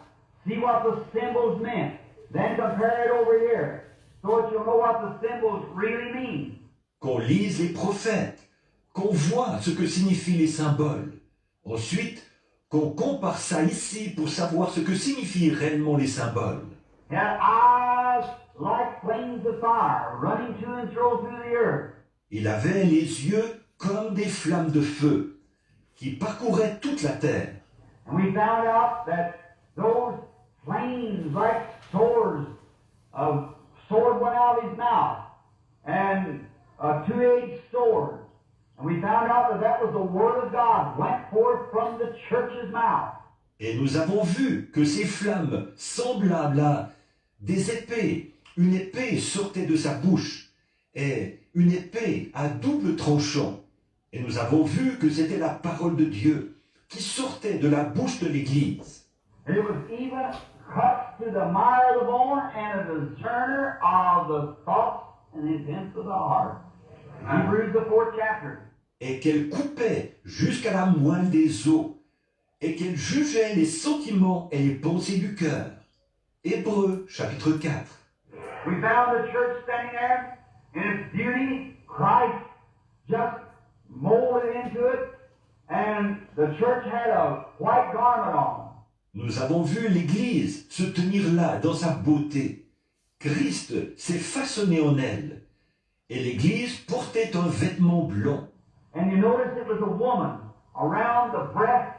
see what the symbols meant, then compare it over here, so that you'll know what the symbols really mean. Qu'on lise les prophètes, qu'on voit ce que signifient les symboles. Ensuite, qu'on compare ça ici pour savoir ce que signifient réellement les symboles. He had eyes like flames of fire, running to and fro through the earth. Il avait les yeux comme des flammes de feu, qui parcouraient toute la terre. And we found out that those flames like swords, a sword went out of his mouth, and a two-edged sword. And we found out that that was the word of God, went forth from the church's mouth. Et nous avons vu que ces flammes semblables à des épées, une épée sortait de sa bouche, et une épée à double tranchant. Et nous avons vu que c'était la parole de Dieu qui sortait de la bouche de l'Église. And it was even cut to the mire of the bone and a discerner of the thoughts and intents of the heart. Hebrews, the 4th chapter. Et qu'elle coupait jusqu'à la moelle des os, et qu'elle jugeait les sentiments et les pensées du cœur. Hébreux, chapitre 4. We found the church standing there in its beauty, Christ just molded into it, and the church had a white garment on. Nous avons vu l'Église se tenir là dans sa beauté. Christ s'est façonné en elle, et l'Église portait un vêtement blanc. And you notice it was a woman around the breast.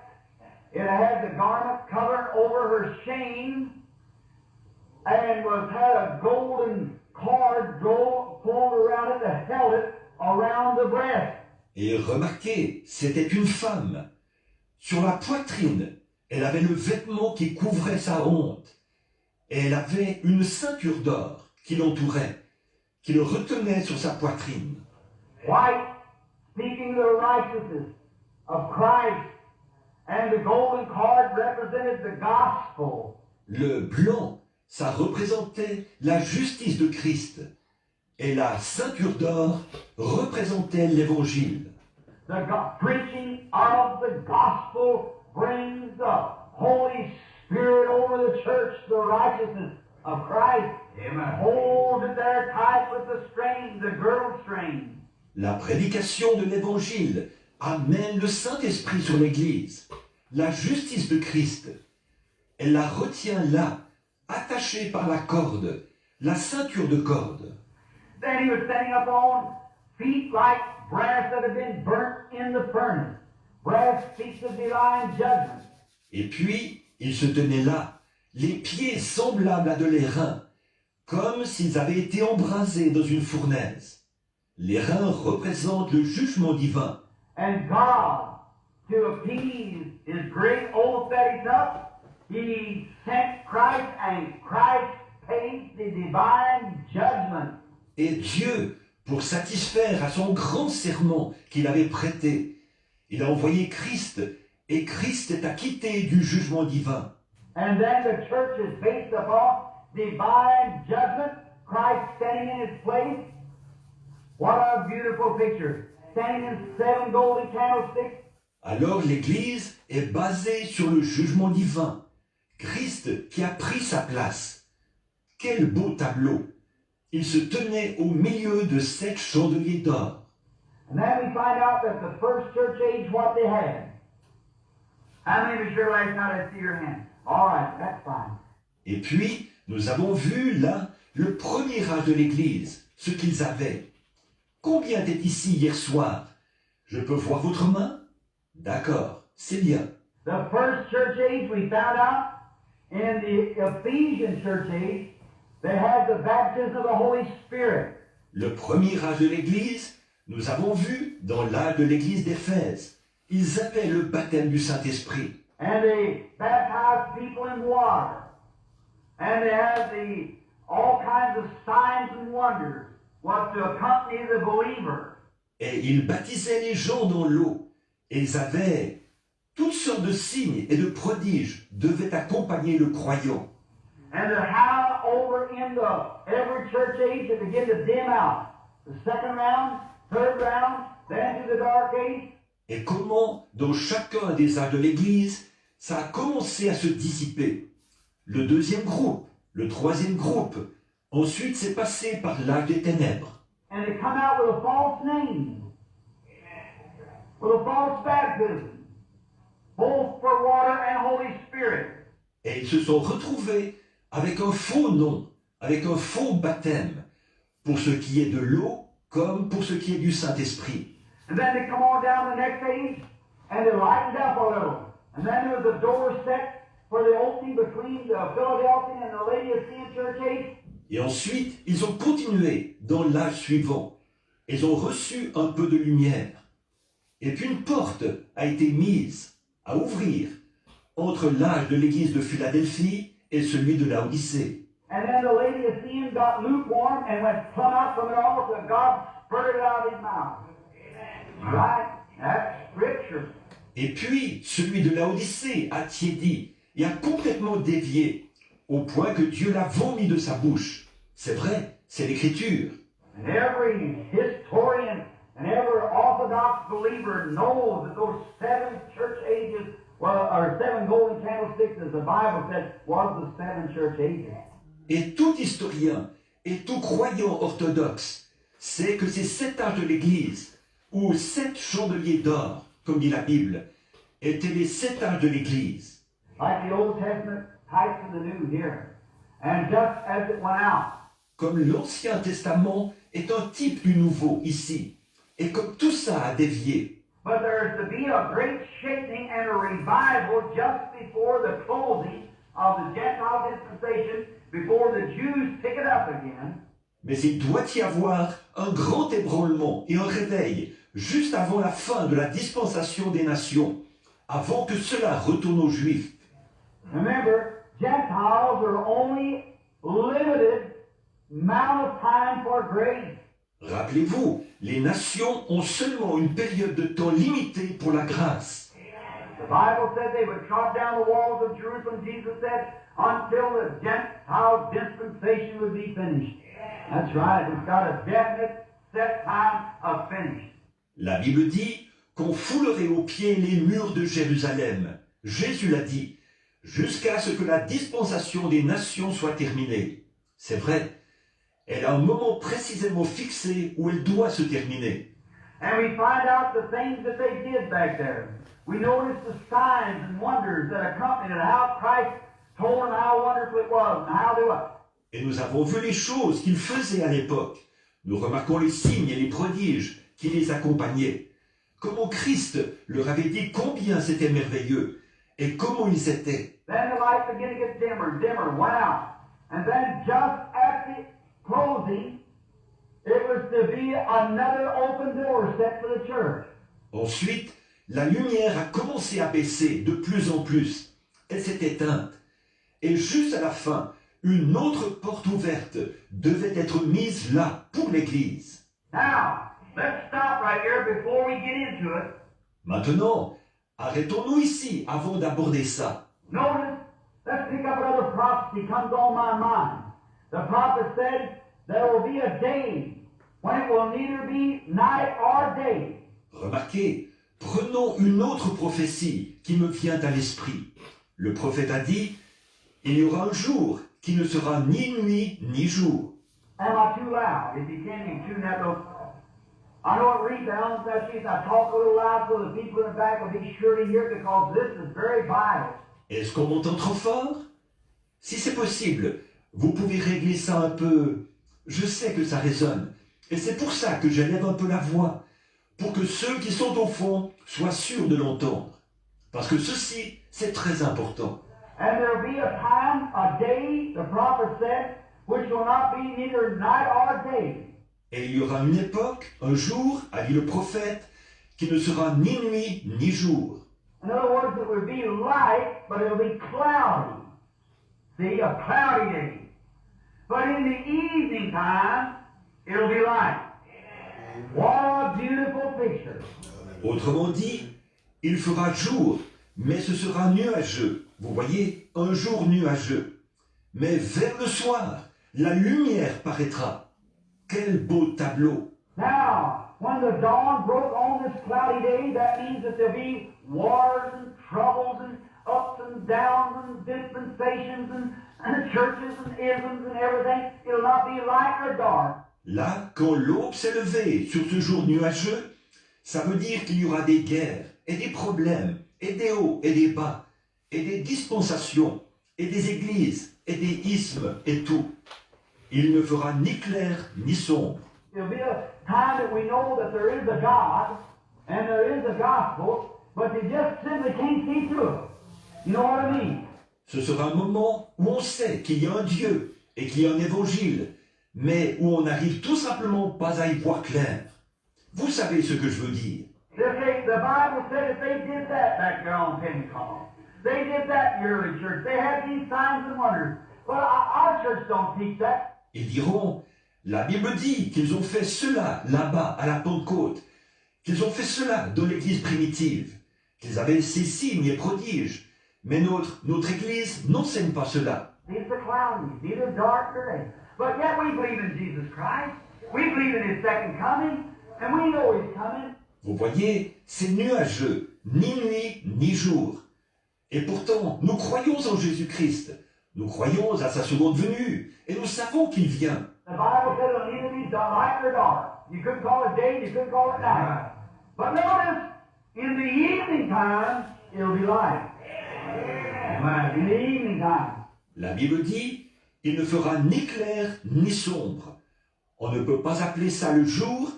It had the garment covered over her shame, and had a golden cord pulled around it that held it around the breast. Et remarquez, c'était une femme. Sur la poitrine, elle avait le vêtement qui couvrait sa honte. Et elle avait une ceinture d'or qui l'entourait, qui le retenait sur sa poitrine. White, speaking the righteousness of Christ, and the golden cord represented the gospel. Le blanc, ça représentait la justice de Christ. Et la ceinture d'or représentait l'évangile. The preaching of the gospel brings the Holy Spirit over the church, the righteousness of Christ. Amen. Holds it there tight with the string, the girdle string. La prédication de l'évangile amène le Saint-Esprit sur l'Église. La justice de Christ, elle la retient là, attachée par la corde, la ceinture de corde. Then he was standing up on feet like brass that had been burnt in the furnace. Brass speaks of divine judgment. Et puis, il se tenait là, les pieds semblables à de l'airain, comme s'ils avaient été embrasés dans une fournaise. L'airain représente le jugement divin. And God, to appease his great oath that he took, he sent Christ, and Christ paid the divine judgment. Et Dieu, pour satisfaire à son grand serment qu'il avait prêté, il a envoyé Christ, et Christ est acquitté du jugement divin. And then the church is based upon divine judgment, Christ standing in his place. What a beautiful picture. Standing in 7 golden candlesticks. Alors l'Église est basée sur le jugement divin. Christ qui a pris sa place. Quel beau tableau! Il se tenait au milieu de 7 chandeliers d'or. And then we find out that the first church age, what they had. How many of you sure last night I see your hand? All right, that's fine. Et puis, nous avons vu là le premier âge de l'Église, ce qu'ils avaient. Combien est ici hier soir? Je peux voir votre main? D'accord, c'est bien. The first church age, we found out in the Ephesian church age, they had the baptism of the Holy Spirit. Le premier âge de l'Église, nous avons vu dans l'âge de l'Église d'Éphèse, ils avaient le baptême du Saint-Esprit. And they baptized people in water. And they had all kinds of signs and wonders what to accompany the believer. Et ils baptisaient les gens dans l'eau. Et ils avaient toutes sortes de signes et de prodiges devaient accompagner le croyant. And how over in every church age it began to dim out. The second round, third round, then to the dark age. Et comment, dans chacun des âges de l'Église, ça a commencé à se dissiper. Le deuxième groupe, le troisième groupe, ensuite c'est passé par l'âge des ténèbres. And they come out with a false name, with a false baptism, both for water and Holy Spirit. Et ils se sont retrouvés avec un faux nom, avec un faux baptême, pour ce qui est de l'eau comme pour ce qui est du Saint-Esprit. And then they come on down the next age, and they lightened up a little. And then there was a door set for the opening between the Philadelphia and the Laodicean church age. Et ensuite, ils ont continué dans l'âge suivant. Ils ont reçu un peu de lumière. Et puis une porte a été mise à ouvrir entre l'âge de l'église de Philadelphie et celui de Laodicée. And then the Laodicean got lukewarm and went plumb out from it all till God spurted it out of his mouth. Right? That's scripture. Et puis, celui de Laodicée a tiédi et a complètement dévié, au point que Dieu l'a vomi de sa bouche. C'est vrai, c'est l'Écriture. And every historian and every Orthodox believer knows that those 7 church ages, or 7 golden candlesticks, as the Bible said, was the 7 church ages. Et tout historien et tout croyant orthodoxe sait que ces 7 âges de l'Église, ou 7 chandeliers d'or, comme dit la Bible, étaient les 7 âges de l'Église. Like the Old Testament types of the New here. And just as it went out, Comme l'Ancien Testament est un type du Nouveau ici, et comme tout ça a dévié. but there is to be a great shaking and a revival just before the closing of the Gentile dispensation, before the Jews pick it up again. Mais il doit y avoir un grand ébranlement et un réveil juste avant la fin de la dispensation des nations, avant que cela retourne aux Juifs. Remember, Gentiles are only limited amount of time for grace. Rappelez-vous, les nations ont seulement une période de temps limitée pour la grâce. The Bible said they would chop down the walls of Jerusalem, Jesus said, until the Gentile dispensation would be finished. That's right, it's got a definite set time of finish. La Bible dit qu'on foulerait aux pieds les murs de Jérusalem. Jésus l'a dit, jusqu'à ce que la dispensation des nations soit terminée. C'est vrai, elle a un moment précisément fixé où elle doit se terminer. And we find out the things that they did back there. We notice the signs and wonders that accompanied it, how Christ told them how wonderful it was, and how they were. Et nous avons vu les choses qu'ils faisaient à l'époque. Nous remarquons les signes et les prodiges qui les accompagnaient. Comment Christ leur avait dit combien c'était merveilleux et comment ils étaient. Then the light began to get dimmer and dimmer, went out. And then just at the closing, it was to be another open door set for the church. Ensuite, la lumière a commencé à baisser de plus en plus. Elle s'est éteinte. Et juste à la fin, une autre porte ouverte devait être mise là pour l'Église. Now, let's stop right here before we get into it. Maintenant, arrêtons-nous ici avant d'aborder ça. Notice, let's pick up another prophecy comes on my mind. The prophet said there will be a day when it will neither be night or day. Remarquez, prenons une autre prophétie qui me vient à l'esprit. Le prophète a dit, il y aura un jour qui ne sera ni nuit ni jour. Am I too loud? If you can, you tune that little. I know it rebounds that sheet. I talk a little loud so the people in the back will be sure to hear it because this is very vital. Est-ce qu'on m'entend trop fort? Si c'est possible, vous pouvez régler ça un peu. Je sais que ça résonne. Et c'est pour ça que j'élève un peu la voix, pour que ceux qui sont au fond soient sûrs de l'entendre. Parce que ceci, c'est très important. And there will be a time, a day, the prophet said, which will not be neither night or day. Et il y aura une époque, un jour, a dit le prophète, qui ne sera ni nuit ni jour. In other words, it will be light, but it will be cloudy. See, a cloudy day. But in the evening time, it will be light. What a beautiful picture. Autrement dit, il fera jour, mais ce sera nuageux. Vous voyez, un jour nuageux. Mais vers le soir, la lumière paraîtra. Quel beau tableau! Now, when the dawn broke on this cloudy day, that means that there'll be wars and troubles and ups and downs and dispensations and churches and isms and everything. It'll not be light or dark. Là, quand l'aube s'est levée sur ce jour nuageux, ça veut dire qu'il y aura des guerres et des problèmes et des hauts et des bas et des dispensations et des églises et des ismes et tout. Il ne fera ni clair ni sombre. It'll be a time that we know that there is a God and there is a gospel, but they just simply can't see through it. You know what I mean? Ce sera un moment où on sait qu'il y a un Dieu et qu'il y a un évangile, mais où on n'arrive tout simplement pas à y voir clair. Vous savez ce que je veux dire. The Bible said if they did that back there on Pentecost, they did that in the early church. They had these signs and wonders. But our church don't teach that. Ils diront, la Bible dit qu'ils ont fait cela là-bas à la Pentecôte, qu'ils ont fait cela dans l'église primitive, qu'ils avaient ces signes et prodiges, mais notre église n'enseigne pas cela. It's the cloudy, neither dark nor day. But yet we believe in Jesus Christ. We believe in His second coming, and we know He's coming. Vous voyez, c'est nuageux, ni nuit ni jour. Et pourtant, nous croyons en Jésus-Christ. Nous croyons à sa seconde venue, et nous savons qu'il vient. The Bible said it'll neither be light nor dark. You couldn't call it day, you couldn't call it night. But notice, in the evening time, it'll be light. In the evening time. La Bible dit, il ne fera ni clair ni sombre. On ne peut pas appeler ça le jour,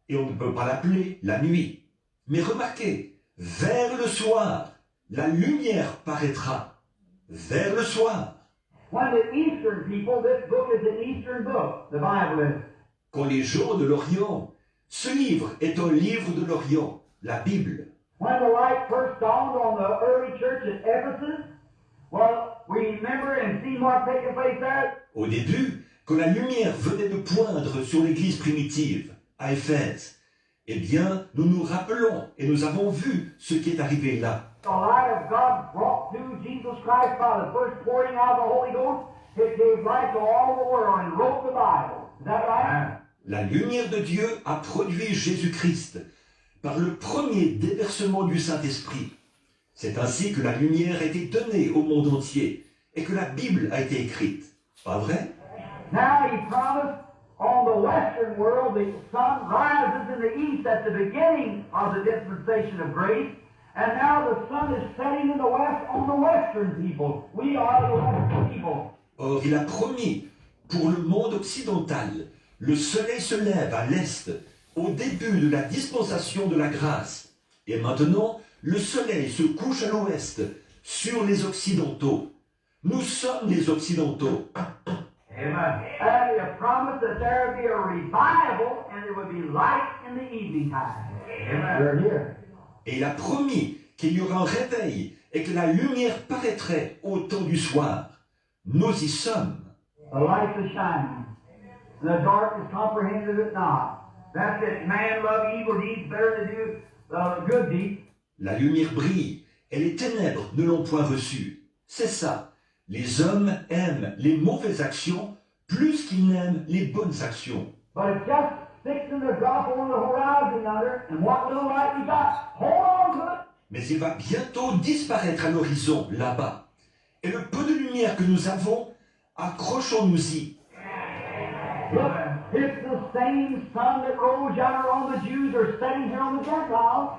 et on ne peut pas l'appeler la nuit. Mais remarquez, vers le soir, la lumière paraîtra. Vers le soir. When the Eastern people, this book is an Eastern book, the Bible is. Quand les gens de l'Orient, ce livre est un livre de l'Orient, la Bible. When the light first dawned on the early church at Ephesus, well, we remember and see what taking place there. Au début, quand la lumière venait de poindre sur l'église primitive, à Éphèse, eh bien, nous nous rappelons et nous avons vu ce qui est arrivé là. The light of God brought through Jesus Christ by the first pouring out of the Holy Ghost, it gave light to all the world and wrote the Bible. Is that right? La lumière de Dieu a produit Jésus-Christ par le premier déversement du Saint-Esprit. C'est ainsi que la lumière a été donnée au monde entier et que la Bible a été écrite. Pas vrai? Now He promised on the Western world the sun rises in the east at the beginning of the dispensation of grace. And now the sun is setting in the west on the Western people. We are the Western people. Or, il a promis, pour le monde occidental, le soleil se lève à l'est, au début de la dispensation de la grâce. Et maintenant, le soleil se couche à l'ouest, sur les occidentaux. Nous sommes les Occidentaux. Amen. And he promised that there would be a revival and there would be light in the evening time. Amen. We're here. Et il a promis qu'il y aura un réveil et que la lumière paraîtrait au temps du soir. Nous y sommes. The light is shining, and the darkness comprehended it not. That's it. Man love evil deeds better than do good deeds. La lumière brille et les ténèbres ne l'ont point reçue. C'est ça. Les hommes aiment les mauvaises actions plus qu'ils n'aiment les bonnes actions. But it's just fixing to drop over the horizon yonder, and what little light we got, hold on to it. Mais il va bientôt disparaître à l'horizon, là-bas. Et le peu de lumière que nous avons, accrochons-nous-y. Look, it's the same sun that rose yonder on the Jews are setting here on the Gentiles.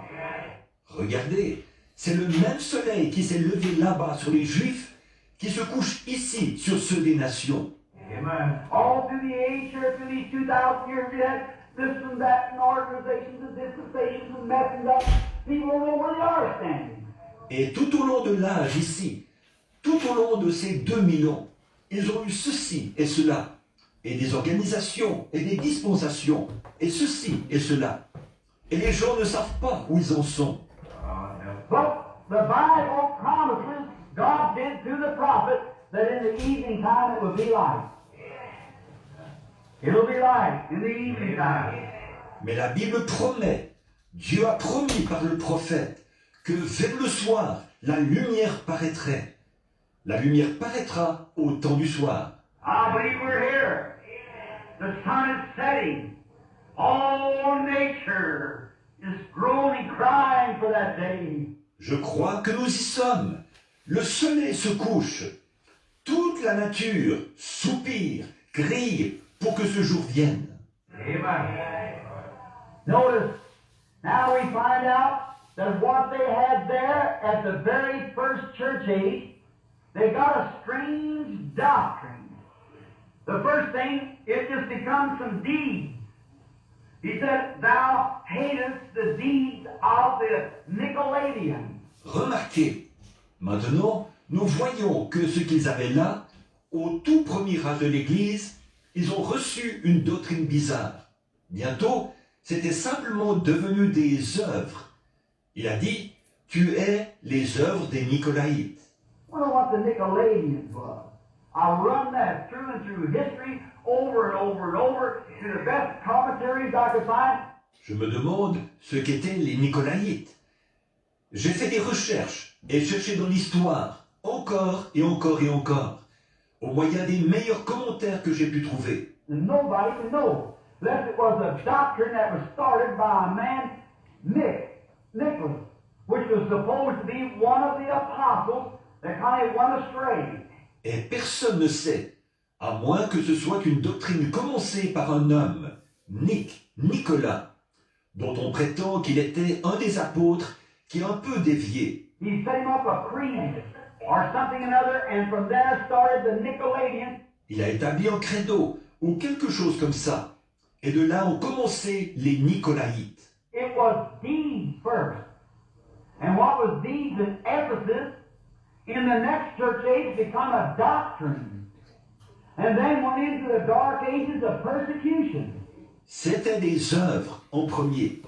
Regardez, c'est le même soleil qui s'est levé là-bas sur les Juifs qui se couche ici sur ceux des nations. Amen. All through the age, here through these 2,000 years, we had this and that, and organizations and dispensations and messing up. People don't know where they are standing. Et tout au long de l'âge ici, tout au long de ces 2000 ans, ils ont eu ceci et cela, et des organisations et des dispensations, et ceci et cela. Et les gens ne savent pas où ils en sont. But the Bible promises, God did through the prophet, that in the evening time it would be light. It'll be light in the evening time. Mais la Bible promet, Dieu a promis par le prophète, que vers le soir, la lumière paraîtrait. La lumière paraîtra au temps du soir. I believe we're here. The sun is setting. All nature is groaning, crying for that day. Je crois que nous y sommes. Le soleil se couche. Toute la nature soupire, crie pour que ce jour vienne. Amen. Notice, now we find out that what they had there at the very first church age, they got a strange doctrine. The first thing, it just becomes some deeds. He said, thou hatest the deeds of the Nicolaitans. Remarquez, maintenant, nous voyons que ce qu'ils avaient là, au tout premier âge de l'Église, ils ont reçu une doctrine bizarre. Bientôt, c'était simplement devenu des œuvres. Il a dit, tu es les œuvres des Nicolaïtes. I wonder what the Nicolaitans was. I'll run that through and through history, over and over and over, to the best commentaries I could find. Je me demande ce qu'étaient les Nicolaïtes. J'ai fait des recherches et cherché dans l'histoire, encore et encore et encore, au moyen des meilleurs commentaires que j'ai pu trouver. And nobody can know, unless it was a doctrine that was started by a man, Nicholas, which was supposed to be one of the apostles that kind of went astray. Et personne ne sait, à moins que ce soit une doctrine commencée par un homme, Nicolas, dont on prétend qu'il était un des apôtres qui a un peu dévié. He set him up a creed or something another, and from there started the Nicolaitans. Il a établi un credo ou quelque chose comme ça. Et de là ont commencé les Nicolaïtes. It was deeds first. And what was deeds in Ephesus, in the next church age, become a doctrine. And then went into the dark ages of persecution. C'étaient des œuvres en premier.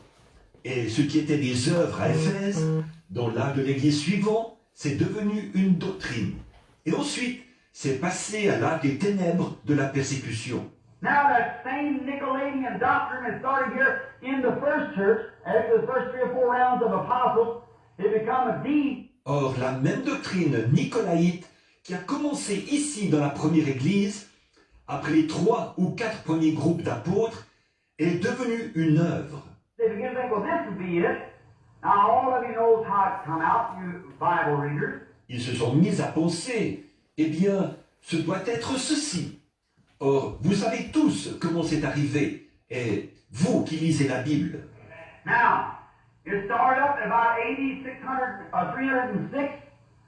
Et ce qui était des œuvres à Éphèse, dans l'âge de l'Église suivant, c'est devenu une doctrine. Et ensuite, c'est passé à l'âge des ténèbres de la persécution. Now that same Nicolaitan doctrine has started here in the first church, after the first 3 or 4 rounds of apostles, it become a deed. Or, la même doctrine nicolaïte qui a commencé ici dans la première Église, après les 3 ou 4 premiers groupes d'apôtres, est devenue une œuvre. They begin to think, well, this would be it. Now, all of you knows how it come out, you Bible readers. Ils se sont mis à penser, eh bien, ce doit être ceci. Or, vous savez tous comment c'est arrivé, et vous qui lisez la Bible. Now, it started up at about AD 306,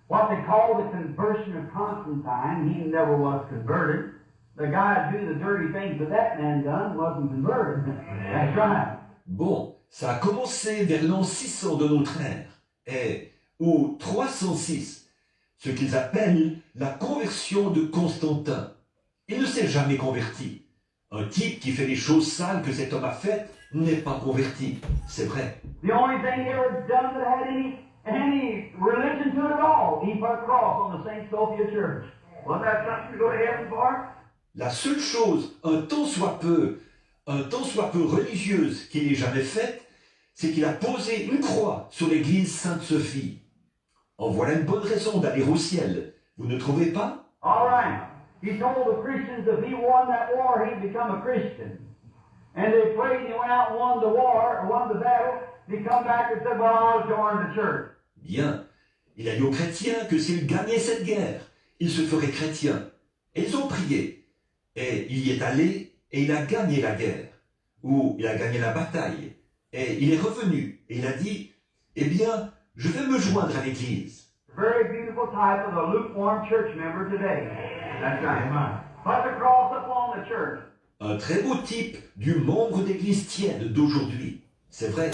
what they call the conversion of Constantine. He never was converted. The guy who do the dirty things that that man done wasn't converted. That's right. Bon, ça a commencé vers l'an 600 de notre ère, et au 306, ce qu'ils appellent la conversion de Constantin. Il ne s'est jamais converti. Un type qui fait les choses sales que cet homme a faites n'est pas converti, c'est vrai. The only thing he ever done that had any religion to it at all, he put a cross on the St. Sophia Church. Wasn't that something to go to heaven for? La seule chose, un tant soit peu religieuse qu'il ait jamais faite, c'est qu'il a posé une croix sur l'église Sainte-Sophie. En voilà une bonne raison d'aller au ciel, vous ne trouvez pas? All right. He told the Christians if he won that war, he'd become a Christian. And they prayed and he went out and won the war, or won the battle. He come back and said, well, I'll join the church. Bien. Il a dit aux chrétiens que s'il gagnait cette guerre, il se ferait chrétien. Et ils ont prié. Et il y est allé et il a gagné la guerre. Ou il a gagné la bataille. Et il est revenu et il a dit, eh bien, je vais me joindre à l'église. Very beautiful type of a lukewarm church member today. That's right. Put the cross upon the church. Un très beau type du membre d'église tiède d'aujourd'hui. C'est vrai.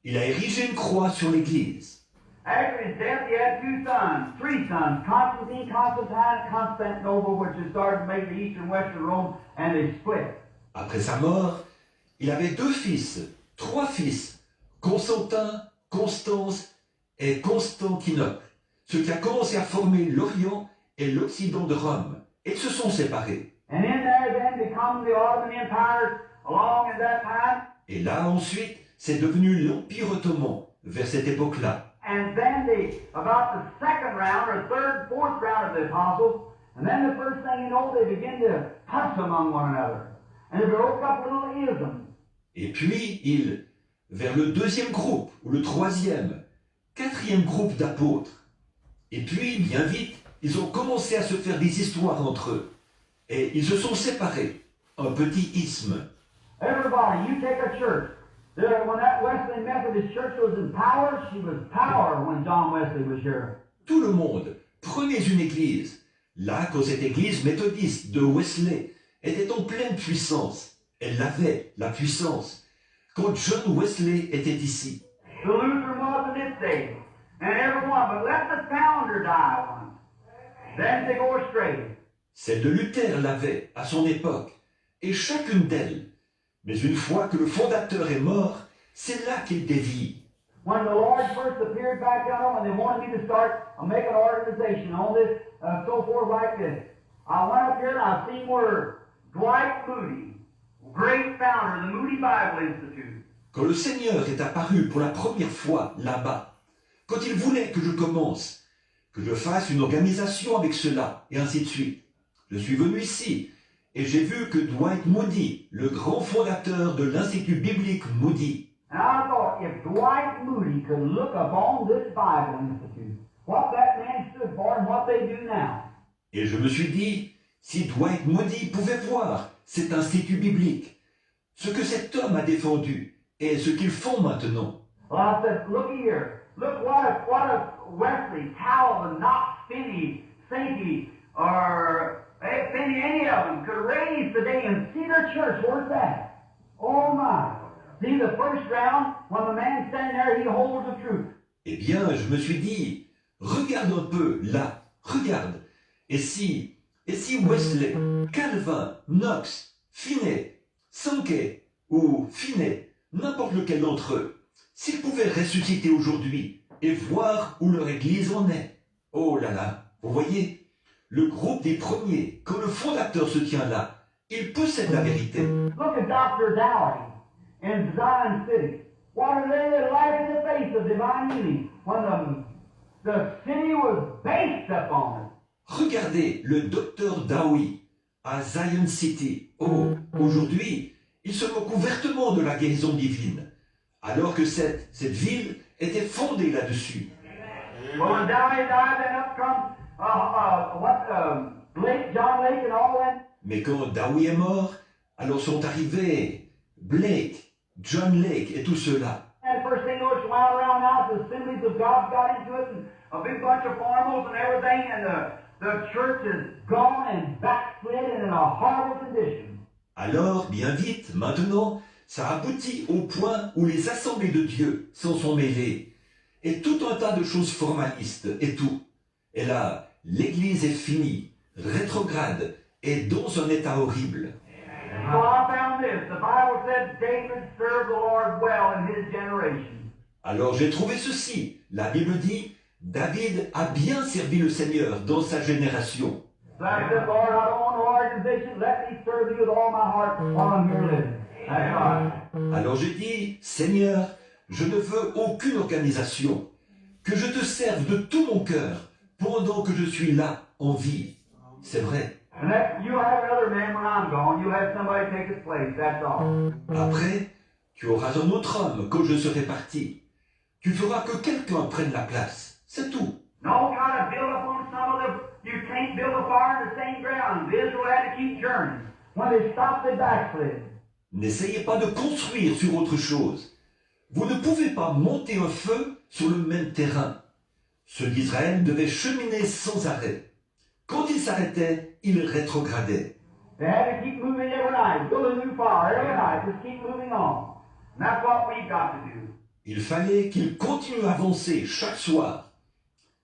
Il a érigé une croix sur l'église. After his death, he had three sons, Constantine, Constantine, Constantinople, which had started to make the eastern western Rome, and they split. Après sa mort, il avait trois fils, Constantin, Constance et Constantinople, ce qui a commencé à former l'Orient et l'Occident de Rome. Et ils se sont séparés. And in there then become the Ottoman Empire along at that time. Et là, ensuite, c'est devenu l'Empire ottoman, vers cette époque-là. And then about the second round or third, fourth round of the apostles, and then the first thing you know, they begin to fuss among one another. And they broke up little isms. Et puis, vers le deuxième groupe, ou le troisième, quatrième groupe d'apôtres. Et puis, bien vite, ils ont commencé à se faire des histoires entre eux. Et ils se sont séparés. Un petit isthme. Everybody, you take a church. When that Wesleyan Methodist Church was in power, she was power when John Wesley was here. Tout le monde, prenez une église. Là, quand cette église méthodiste de Wesley était en pleine puissance, elle avait la puissance. Quand John Wesley était ici. The Lutheran was in its day, and everyone, but let the founder die once. Then they go astray. Celle de Luther l'avait à son époque, et chacune d'elles. Mais une fois que le fondateur est mort, c'est là qu'il dévie. When the Lord first appeared back down, when they wanted me to start make an organization on this, so forth like this, I went up here and I seen where Dwight Moody, great founder of the Moody Bible Institute. Quand le Seigneur est apparu pour la première fois là-bas, quand il voulait que je commence, que je fasse une organisation avec cela, et ainsi de suite, je suis venu ici, et j'ai vu que Dwight Moody, le grand fondateur de l'Institut biblique Moody, And I thought, if Dwight Moody could look upon this Bible Institute, what that man stood for and what they do now. Et je me suis dit, si Dwight Moody pouvait voir cet institut biblique, ce que cet homme a défendu et ce qu'ils font maintenant. Well, I said, looky here. Look what if Wesley, Calvin, Knox, Finney, Sankey, or Finney, any of them could raise today and see their church. Where's that? Oh my. See the first round, when the man standing there, he holds the truth. Eh bien, je me suis dit, regarde un peu là, regarde. Et si Wesley, Calvin, Knox, Finney, Sankey ou Finney, n'importe lequel d'entre eux, s'ils pouvaient ressusciter aujourd'hui et voir où leur église en est. Oh là là, vous voyez, le groupe des premiers, quand le fondateur se tient là, il possède la vérité. Look at Dr. Dowie in Zion City. What are they light in the face of divine healing when the city was based upon it? Regardez le docteur Dowie à Zion City. Oh, aujourd'hui, il se moque ouvertement de la guérison divine, alors que cette ville était fondée là-dessus. Well, when Dowie died, then up comes Blake, John Lake, and all that. Mais quand Dowie est mort, alors sont arrivés Blake, John Lake et tout cela. And the first thing you know, it's wound around now, the assemblies of God got into it, and a big bunch of formals and everything, and the church is gone and backslid and in a horrible condition. Alors, bien vite, maintenant, ça aboutit au point où les assemblées de Dieu s'en sont mêlées. Et tout un tas de choses formalistes et tout. Et là, l'Église est finie, rétrograde et dans un état horrible. So I found this. The Bible said David served the Lord well in his generation. Alors j'ai trouvé ceci. La Bible dit, David a bien servi le Seigneur dans sa génération. So I said, Lord, I don't want no organization. Let me serve you with all my heart while I'm here living. That's right. Alors j'ai dit, Seigneur, je ne veux aucune organisation. Que je te serve de tout mon cœur pendant que je suis là en vie. C'est vrai. And that you'll have another man when I'm gone. You'll have somebody take his place. That's all. Après, tu auras un autre homme quand je serai parti. Tu feras que quelqu'un prenne la place. C'est tout. No, try to build up on some of the. You can't build a fire in the same ground. Israel had to keep journeying. When they stopped, they backslid. N'essayez pas de construire sur autre chose. Vous ne pouvez pas monter un feu sur le même terrain. Ceux d'Israël devaient cheminer sans arrêt. Quand ils s'arrêtaient, ils rétrogradaient. They had to keep moving every night, build a new fire every night, just keep moving on. And that's what we've got to do. Il fallait qu'ils continuent à avancer chaque soir.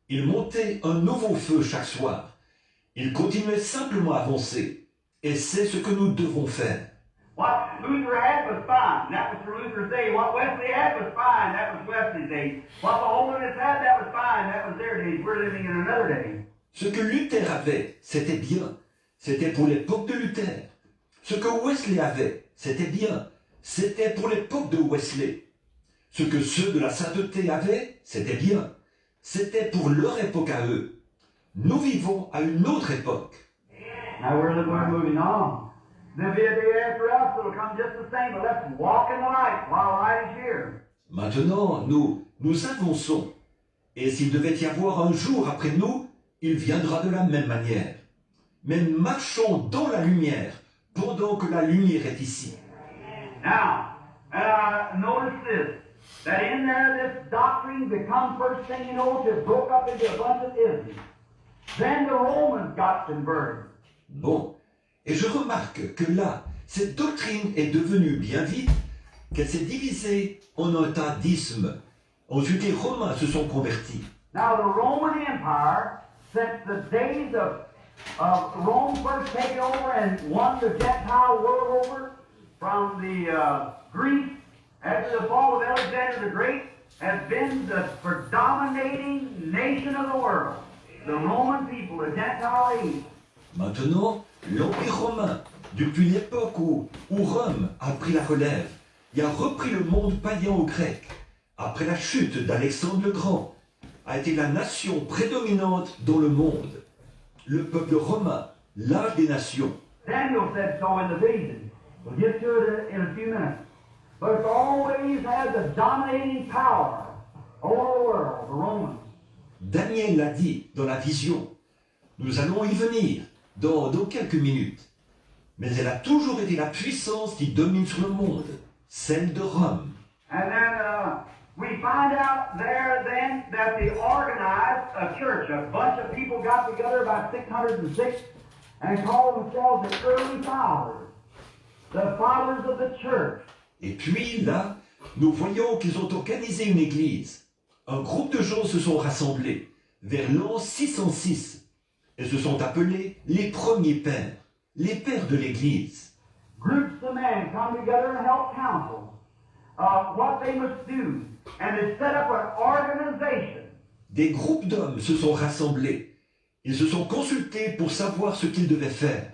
Ils montaient un nouveau feu chaque soir. Ils continuaient simplement à avancer. Et c'est ce que nous devons faire. What Luther had was fine. That was for Luther's day. What Wesley had was fine. That was Wesley's day. What the Holiness had, that was fine. That was their days. We're living in another day. Ce que Luther avait, c'était bien. C'était pour l'époque de Luther. Ce que Wesley avait, c'était bien. C'était pour l'époque de Wesley. Ce que ceux de la sainteté avaient, c'était bien. C'était pour leur époque à eux. Nous vivons à une autre époque. Now we're moving on. There'll be a day after us that'll come just the same, but let's walk in the light while the light is here. Maintenant, nous avançons. Et s'il devait y avoir un jour après nous, il viendra de la même manière. Mais marchons dans la lumière pendant que la lumière est ici. Now, notice this, that in there this doctrine becomes, first thing you know, it broke up into a bunch of isms. Then the Romans got converted. Bon, et je remarque que là, cette doctrine est devenue bien vite, qu'elle s'est divisée en un tas d'ismes. Ensuite, les Romains se sont convertis. Now the Roman Empire, since the days of Rome first taking over and won the Gentile world over from the Greeks after the fall of Alexander the Great, has been the predominating nation of the world. The Roman people, the Gentile age. Maintenant, l'Empire romain, depuis l'époque où Rome a pris la relève et a repris le monde païen aux Grecs, après la chute d'Alexandre le Grand, a été la nation prédominante dans le monde. Le peuple romain, l'âge des nations. Daniel said so in the vision. We'll get to it in a few minutes. But it's always had the dominating power over the world, the Romans. Daniel l'a dit dans la vision. Nous allons y venir dans quelques minutes. Mais elle a toujours été la puissance qui domine sur le monde, celle de Rome. And then we find out there then that they organized a church. A bunch of people got together about 606 and called themselves the early fathers, the fathers of the church. Et puis là, nous voyons qu'ils ont organisé une église. Un groupe de gens se sont rassemblés vers l'an 606 et se sont appelés les premiers pères, les pères de l'église. Groups of men come together and help counsel what they must do. And they set up an organization. Des groupes d'hommes se sont rassemblés. Ils se sont consultés pour savoir ce qu'ils devaient faire.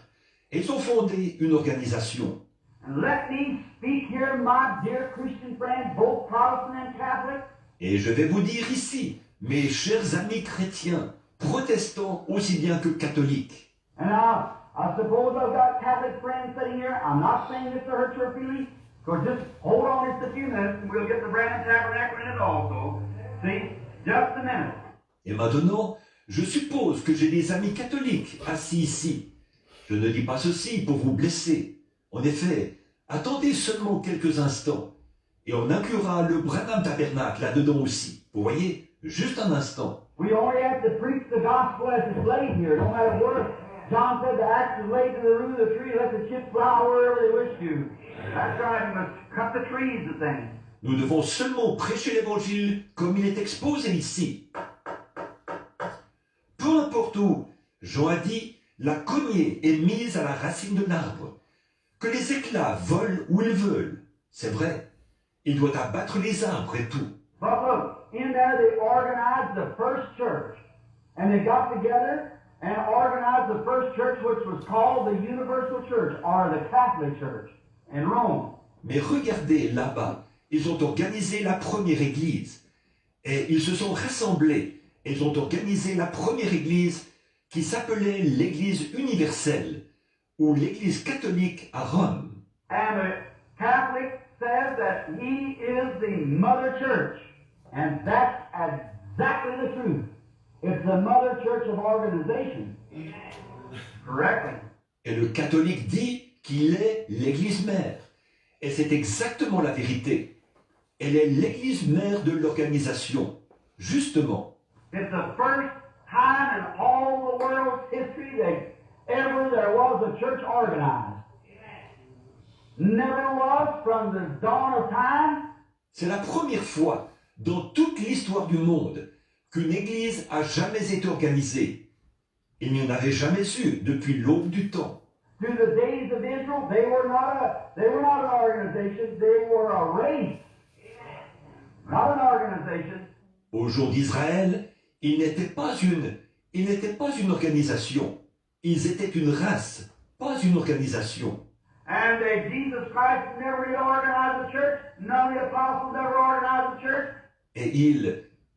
Et ils ont fondé une organisation. And let me speak here, my dear Christian friends, both Protestant and Catholic. Et je vais vous dire ici, mes chers amis chrétiens, protestants aussi bien que catholiques. And I suppose I've got Catholic friends sitting here. I'm not saying this to hurt your feelings. So just hold on just a few minutes and we'll get the Brandon Tabernacle in it also. See? Just a minute. Et maintenant, je suppose que j'ai des amis catholiques assis ici. Je ne dis pas ceci pour vous blesser. En effet, attendez seulement quelques instants. Et on inclura le Branham Tabernacle là-dedans aussi. Vous voyez? Juste un instant. We only have to preach the gospel as it's laid here, no matter where. John said the axe is laid to the root of the tree, let the chips fly wherever they wish to. That's right, you must cut the trees, the thing. Nous devons seulement prêcher l'évangile comme il est exposé ici. Pour n'importe où. Jean a dit, la cognée est mise à la racine de l'arbre. Que les éclats volent où ils veulent. C'est vrai. Il doit abattre les arbres et tout. But look, in there they organized the first church. And they got together and organized the first church, which was called the Universal Church, or the Catholic Church, in Rome. Mais regardez là-bas, ils ont organisé la première église. Et ils se sont rassemblés. Ils ont organisé la première église qui s'appelait l'église universelle, ou l'église catholique à Rome. And the Catholic says that he is the mother church. And that's exactly the truth. It's the mother church of organization. Correctly. Et le catholique dit qu'il est l'église mère. Et c'est exactement la vérité. Elle est l'église mère de l'organisation. Justement. It's the first time in all the world's history that ever there was a church organized. Never was from the dawn of time. C'est la première fois dans toute l'histoire du monde qu'une église a jamais été organisée. Il n'y en avait jamais eu depuis l'aube du temps. Through the days of Israel, they were not an organization, they were a race. Not an organization. Au jour d'Israël, ils n'étaient pas une organisation. Ils étaient une race, pas une organisation. And Jesus Christ never did organize the church. None of the apostles ever organized the church. Et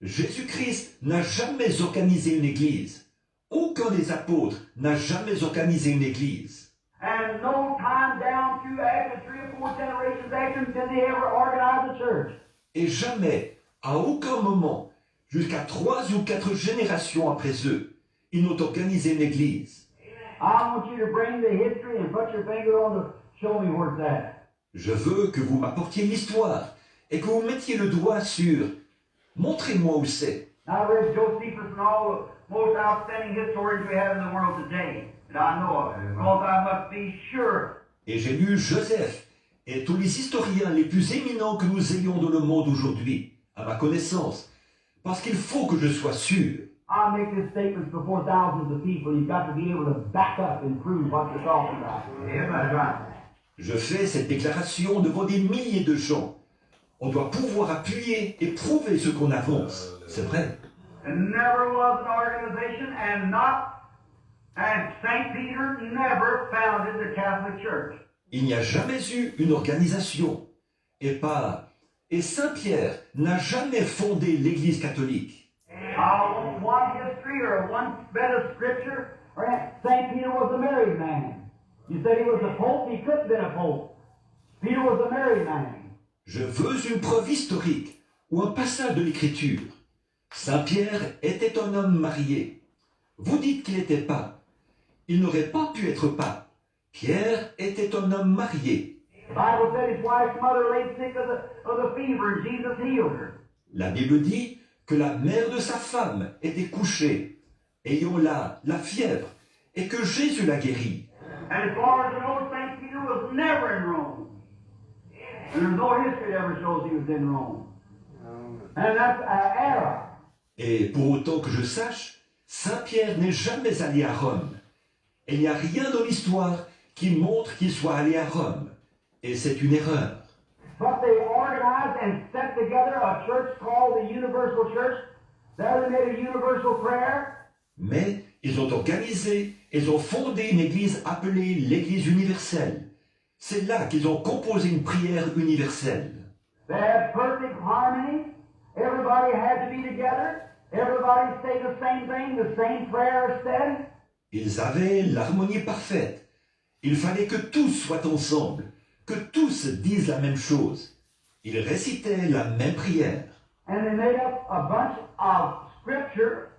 Jésus-Christ n'a jamais organisé une église. Aucun des apôtres n'a jamais organisé une église. And no time down through after 3 or 4 generations after him did they ever organize the church. Et jamais, à aucun moment, jusqu'à 3 ou 4 générations après eux, ils n'ont organisé une église. I want you to bring the history and put your finger on the show me where it's at. Je veux que vous m'apportiez l'histoire et que vous mettiez le doigt sur « Montrez-moi où c'est ». I read Josephus and all the most outstanding historians we have in the world today that I know of. Because I must be sure. Et j'ai lu Joseph et tous les historiens les plus éminents que nous ayons dans le monde aujourd'hui, à ma connaissance, parce qu'il faut que je sois sûr. I make this statement before thousands of people. You've got to be able to back up and prove what you're talking about. Yeah, that's right. Je fais cette déclaration devant des milliers de gens. On doit pouvoir appuyer et prouver ce qu'on avance. C'est vrai. And never was an organization and St. Peter never founded the Catholic Church. Il n'y a jamais eu une organisation. Et Saint-Pierre n'a jamais fondé l'Église catholique. One history or one bit of scripture, St. Peter was a married man. You said he was a pope, he could have been a pope. Peter was a married man. Je veux une preuve historique ou un passage de l'Écriture. Saint-Pierre était un homme marié. Vous dites qu'il n'était pas. Il n'aurait pas pu être pape. Pierre était un homme marié. The Bible said his wife's mother lay sick of the fever and Jesus healed her. La Bible dit que la mère de sa femme était couchée, ayant la fièvre, et que Jésus l'a guérie. And as far as I know, St. Peter was never in Rome. And there's no history that ever shows he was in Rome. And that's an error. Et pour autant que je sache, Saint-Pierre n'est jamais allé à Rome. Et il n'y a rien dans l'histoire qui montre qu'il soit allé à Rome. Et c'est une erreur. But they organized and set together a church called the Universal Church. There they made a universal prayer. Mais ils ont organisé, ils ont fondé une église appelée l'Église universelle. C'est là qu'ils ont composé une prière universelle. They had perfect harmony. Everybody had to be together. Everybody say the same thing, the same prayer said. Ils avaient l'harmonie parfaite. Il fallait que tous soient ensemble, que tous disent la même chose. Ils récitaient la même prière. And they made up a bunch of scripture,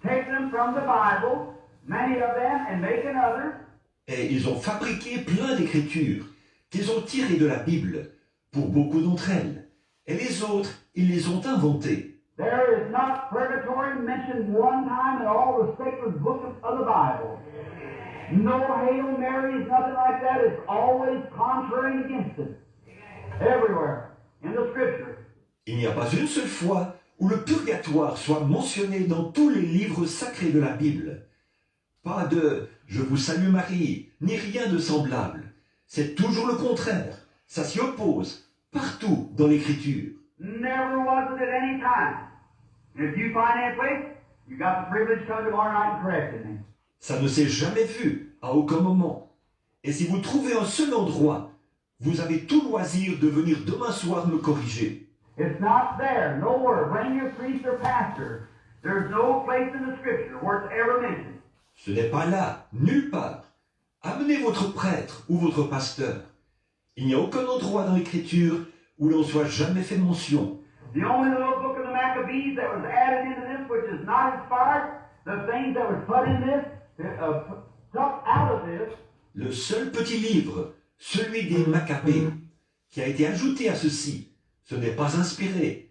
taking them from the Bible, many of them, and making others. Et ils ont fabriqué plein d'écritures qu'ils ont tirées de la Bible, pour beaucoup d'entre elles. Et les autres, ils les ont inventées. There is not purgatory mentioned one time in all the sacred books of the Bible. No Hail Marys, nothing like that. It's always contrary against it. Everywhere in the Scripture. Il n'y a pas une seule fois où le purgatoire soit mentionné dans tous les livres sacrés de la Bible. Pas de « je vous salue Marie », ni rien de semblable. C'est toujours le contraire. Ça s'y oppose, partout dans l'Écriture. Never was it at any time. And if you find that place, you got the privilege to come tomorrow night and correct it. Ça ne s'est jamais vu, à aucun moment. Et si vous trouvez un seul endroit, vous avez tout loisir de venir demain soir me corriger. It's not there, nowhere. Bring your priest or pastor. There's no place in the Scripture where it's ever mentioned. Ce n'est pas là, nulle part. Amenez votre prêtre ou votre pasteur. Il n'y a aucun endroit dans l'Écriture où l'on soit jamais fait mention. The only little book of the Maccabees that was added into this, which is not inspired, the things that was put in this, took out of this, Le seul petit livre, celui des Maccabées, qui a été ajouté à ceci, ce n'est pas inspiré.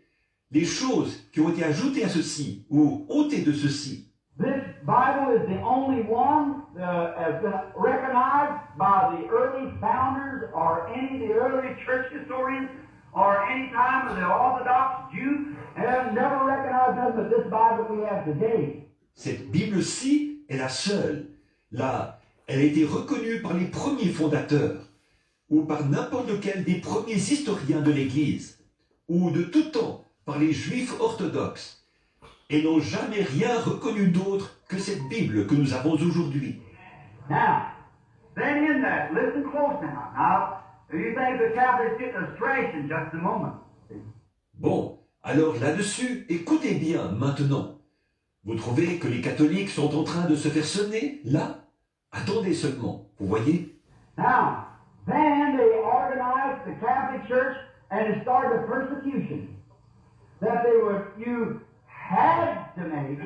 Les choses qui ont été ajoutées à ceci ou ôtées de ceci, this Bible is the only one that has been recognized by the early founders or any of the early church historians or any time of the Orthodox Jew, and have never recognized them but this Bible we have today. cette Bible-ci est la seule. Là, elle a été reconnue par les premiers fondateurs ou par n'importe lequel des premiers historiens de l'Église ou de tout temps par les Juifs orthodoxes et n'ont jamais rien reconnu d'autre que cette Bible que nous avons aujourd'hui. Now, then in that, listen close now. Now, you think the Catholics get us straight in just a moment. Bon, alors là-dessus, écoutez bien maintenant. Vous trouvez que les catholiques sont en train de se faire sonner, là? Attendez seulement, vous voyez? Now, then they organized the Catholic Church and it started a persecution. That you had to make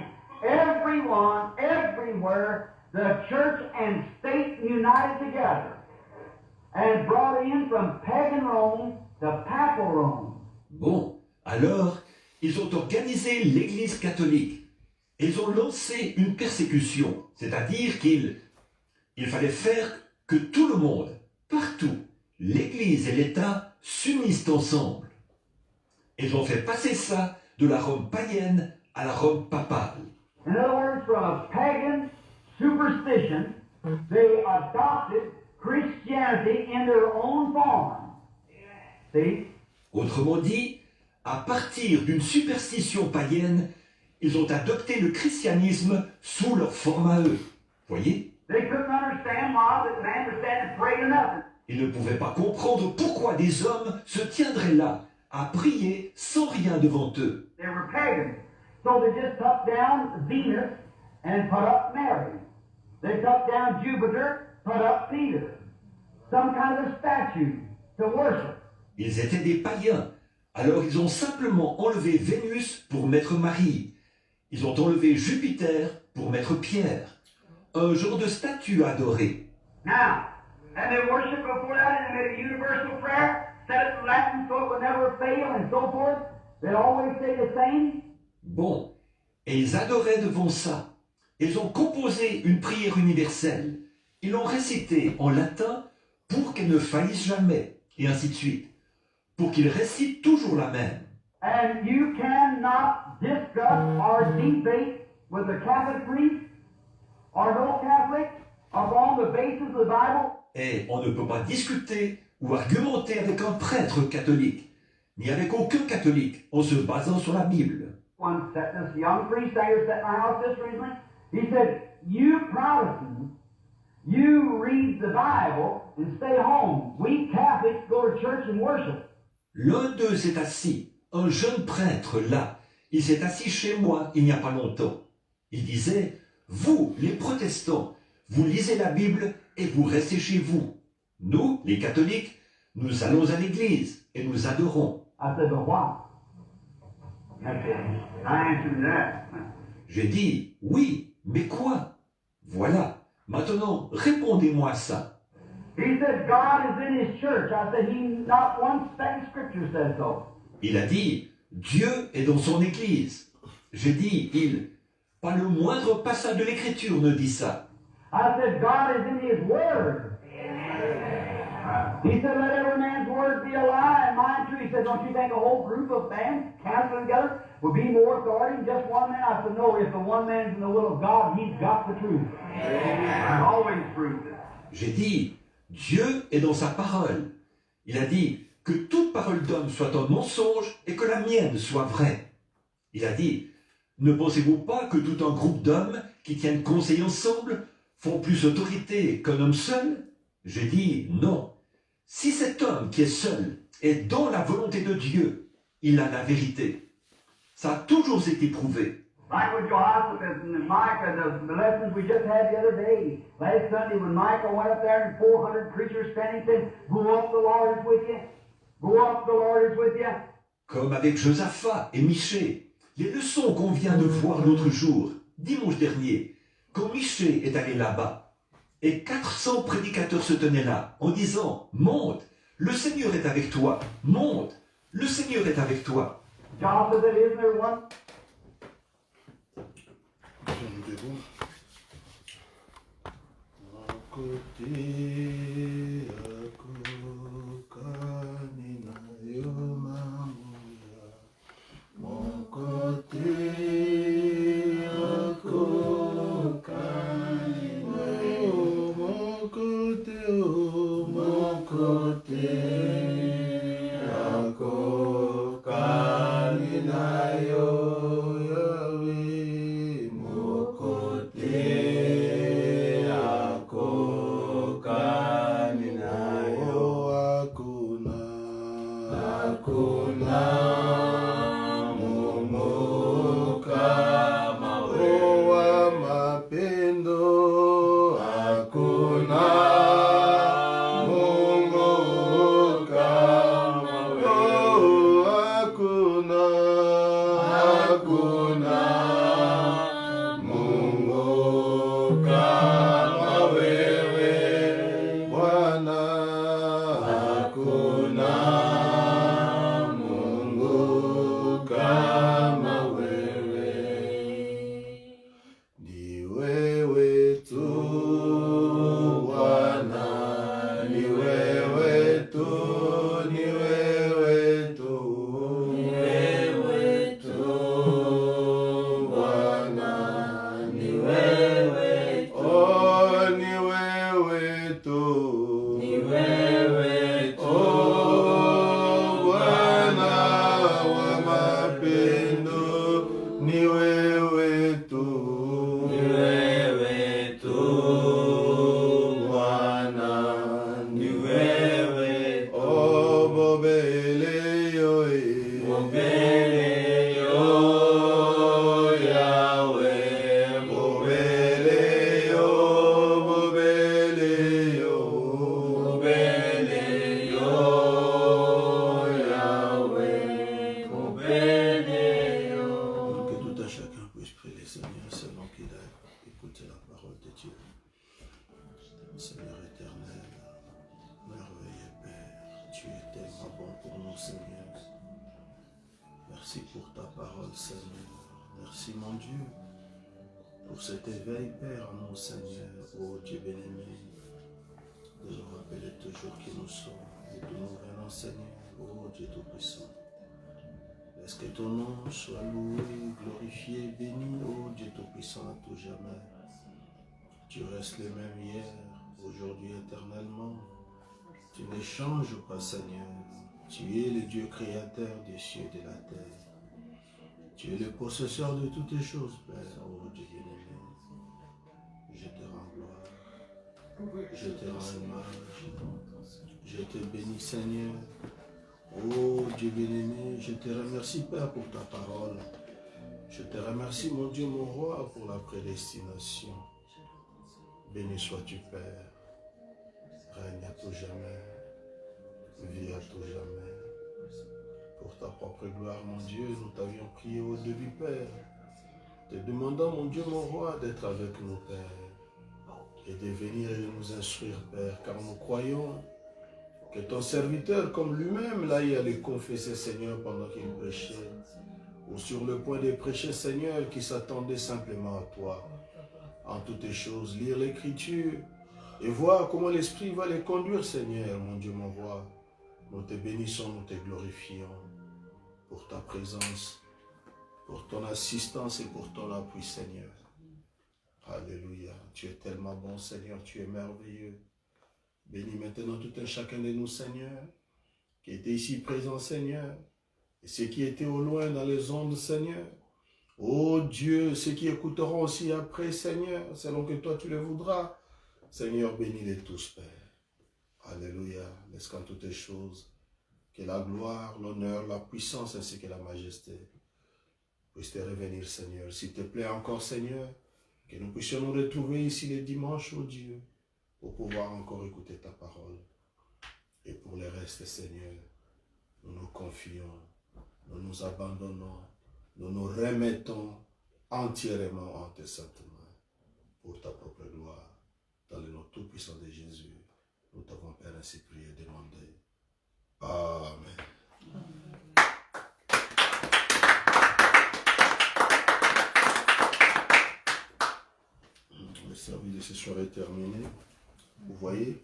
everyone, everywhere, the church and state united together and brought in from pagan Rome to papal Rome. Bon, alors, ils ont organisé l'Église catholique. Ils ont lancé une persécution, c'est-à-dire qu'il fallait faire que tout le monde, partout, l'Église et l'État s'unissent ensemble. Ils ont fait passer ça de la Rome païenne à la Rome papale. In other words, from a pagan superstition, they adopted Christianity in their own form. See? Autrement dit, à partir d'une superstition païenne, ils ont adopté le christianisme sous leur forme à eux. Voyez? They couldn't understand why that man was standing praying to nothing. Ils ne pouvaient pas comprendre pourquoi des hommes se tiendraient là, à prier sans rien devant eux. They were pagans. So they just took down Venus and put up Mary. They took down Jupiter, put up Peter. Some kind of a statue to worship. Ils étaient des païens, alors ils ont simplement enlevé Vénus pour mettre Marie. Ils ont enlevé Jupiter pour mettre Pierre. Un genre de statue adorée. Now, and they worshiped before that and they made a universal prayer, said it in Latin so it would never fail and so forth. They always say the same. Bon, et ils adoraient devant ça. Ils ont composé une prière universelle. Ils l'ont récitée en latin pour qu'elle ne faillisse jamais, et ainsi de suite. Pour qu'ils récitent toujours la même. And you cannot discuss or debate with a Catholic priest or no Catholic upon the basis of the Bible. Et on ne peut pas discuter ou argumenter avec un prêtre catholique, ni avec aucun catholique, en se basant sur la Bible. One set, this young priest I was at my house just recently, he said, you Protestants, you read the Bible and stay home. We Catholics go to church and worship. L'un d'eux s'est assis, un jeune prêtre là. Il s'est assis chez moi il n'y a pas longtemps. Il disait, vous, les protestants, vous lisez la Bible et vous restez chez vous. Nous, les catholiques, nous allons à l'église et nous adorons. I said, but why? I answered that. J'ai dit, oui, mais quoi? Voilà, maintenant, répondez-moi à ça. He said, God is in his church. I said, not one second scripture says so. Il a dit, Dieu est dans son église. J'ai dit, pas le moindre passage de l'écriture ne dit ça. I said, God is in his word. He said, let every man's word be a lie and mine too. He said, don't you think a whole group of men counseling together would be more authority than just one man? I said, no, if the one man's in the will of God, he's got to the truth. I've always proved it. J'ai dit, Dieu est dans sa parole. Il a dit que toute parole d'homme soit un mensonge et que la mienne soit vraie. Il a dit, ne pensez-vous pas que tout un groupe d'hommes qui tiennent conseil ensemble font plus autorité qu'un homme seul? J'ai dit, non. Si cet homme qui est seul est dans la volonté de Dieu, il a la vérité. Ça a toujours été prouvé. Like with Jehoshaphat and Micah, the lessons we just had the other day. Last Sunday when Micah went up there and 400 preachers standing said, go up, the Lord is with you. Go up, the Lord is with you. Comme avec Josaphat et Michée. Les leçons qu'on vient de voir l'autre jour, dimanche dernier, quand Michée est allé là-bas, et 400 prédicateurs se tenaient là, en disant, monte, le Seigneur est avec toi, monte, le Seigneur est avec toi. Jehoshaphat said, isn't there one? Merci pour ta parole, Seigneur. Merci, mon Dieu, pour cet éveil, Père, mon Seigneur, ô Dieu bien-aimé, de nous rappeler toujours qui nous sommes et de nous venons, Seigneur, ô Dieu Tout-Puissant. Laisse que ton nom soit loué, glorifié, béni, ô Dieu Tout-Puissant, à tout jamais. Tu restes le même hier, aujourd'hui, éternellement. Tu ne changes pas, Seigneur. Tu es le Dieu créateur des cieux et de la terre. Tu es le possesseur de toutes les choses, Père, ô Dieu bien-aimé. Je te rends gloire. Je te rends hommage. Je te bénis, Seigneur. Ô Dieu bien-aimé, je te remercie, Père, pour ta parole. Je te remercie, mon Dieu, mon roi, pour la prédestination. Béni sois-tu, Père. Règne à tout jamais. Vis à tout jamais. Pour ta propre gloire, mon Dieu, nous t'avions prié au début, Père, te demandant, mon Dieu, mon roi, d'être avec nous, Père, et de venir et de nous instruire, Père, car nous croyons que ton serviteur, comme lui-même, là, il allait confesser, Seigneur, pendant qu'il prêchait, ou sur le point de prêcher, Seigneur, qui s'attendait simplement à toi, en toutes choses, lire l'Écriture, et voir comment l'Esprit va les conduire, Seigneur, mon Dieu, mon roi. Nous te bénissons, nous te glorifions pour ta présence, pour ton assistance et pour ton appui, Seigneur. Alléluia. tu es tellement bon, Seigneur, tu es merveilleux. Bénis maintenant tout un chacun de nous, Seigneur, qui était ici présent, Seigneur, et ceux qui étaient au loin dans les ondes, Seigneur. Oh Dieu, ceux qui écouteront aussi après, Seigneur, selon que toi tu le voudras. Seigneur, bénis-les tous, Père. Alléluia. Laisse qu'en toutes les choses, que la gloire, l'honneur, la puissance ainsi que la majesté puissent te revenir, Seigneur. S'il te plaît encore, Seigneur, que nous puissions nous retrouver ici les dimanches, oh Dieu, pour pouvoir encore écouter ta parole. Et pour le reste, Seigneur, nous nous confions, nous nous abandonnons, nous nous remettons entièrement en tes saintes mains pour ta propre gloire. Dans le nom tout-puissant de Jésus, nous t'avons, Père, ainsi prié et demandé. Amen. Le service de ce soir est terminé. Vous voyez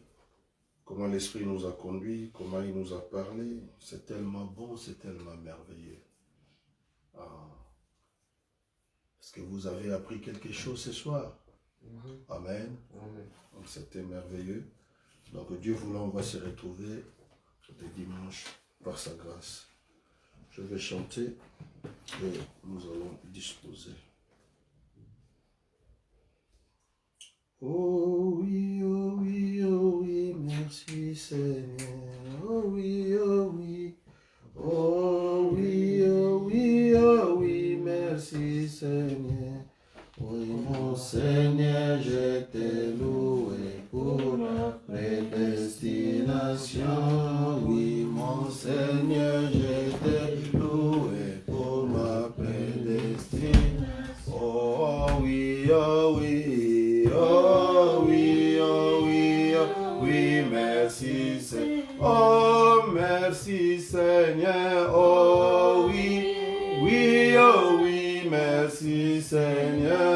comment l'Esprit nous a conduits, comment il nous a parlé. C'est tellement bon, c'est tellement merveilleux. Est-ce que vous avez appris quelque chose ce soir? Amen. Donc c'était merveilleux. Donc Dieu voulant, on va se retrouver le dimanche par sa grâce. Je vais chanter et nous allons disposer. Oh oui, oh oui, oh oui, merci Seigneur. Oh oui, oh oui. Oh oui, oh oui, oh oui, merci Seigneur. Oui, mon Seigneur, je t'ai loué pour la prédestination. Oui, mon Seigneur, je t'ai loué pour ma prédestination. Oh oui, oh oui, oh oui, oh oui, oh oui, merci Seigneur. Oh, merci Seigneur. Oh oui, oui, oh oui, merci Seigneur.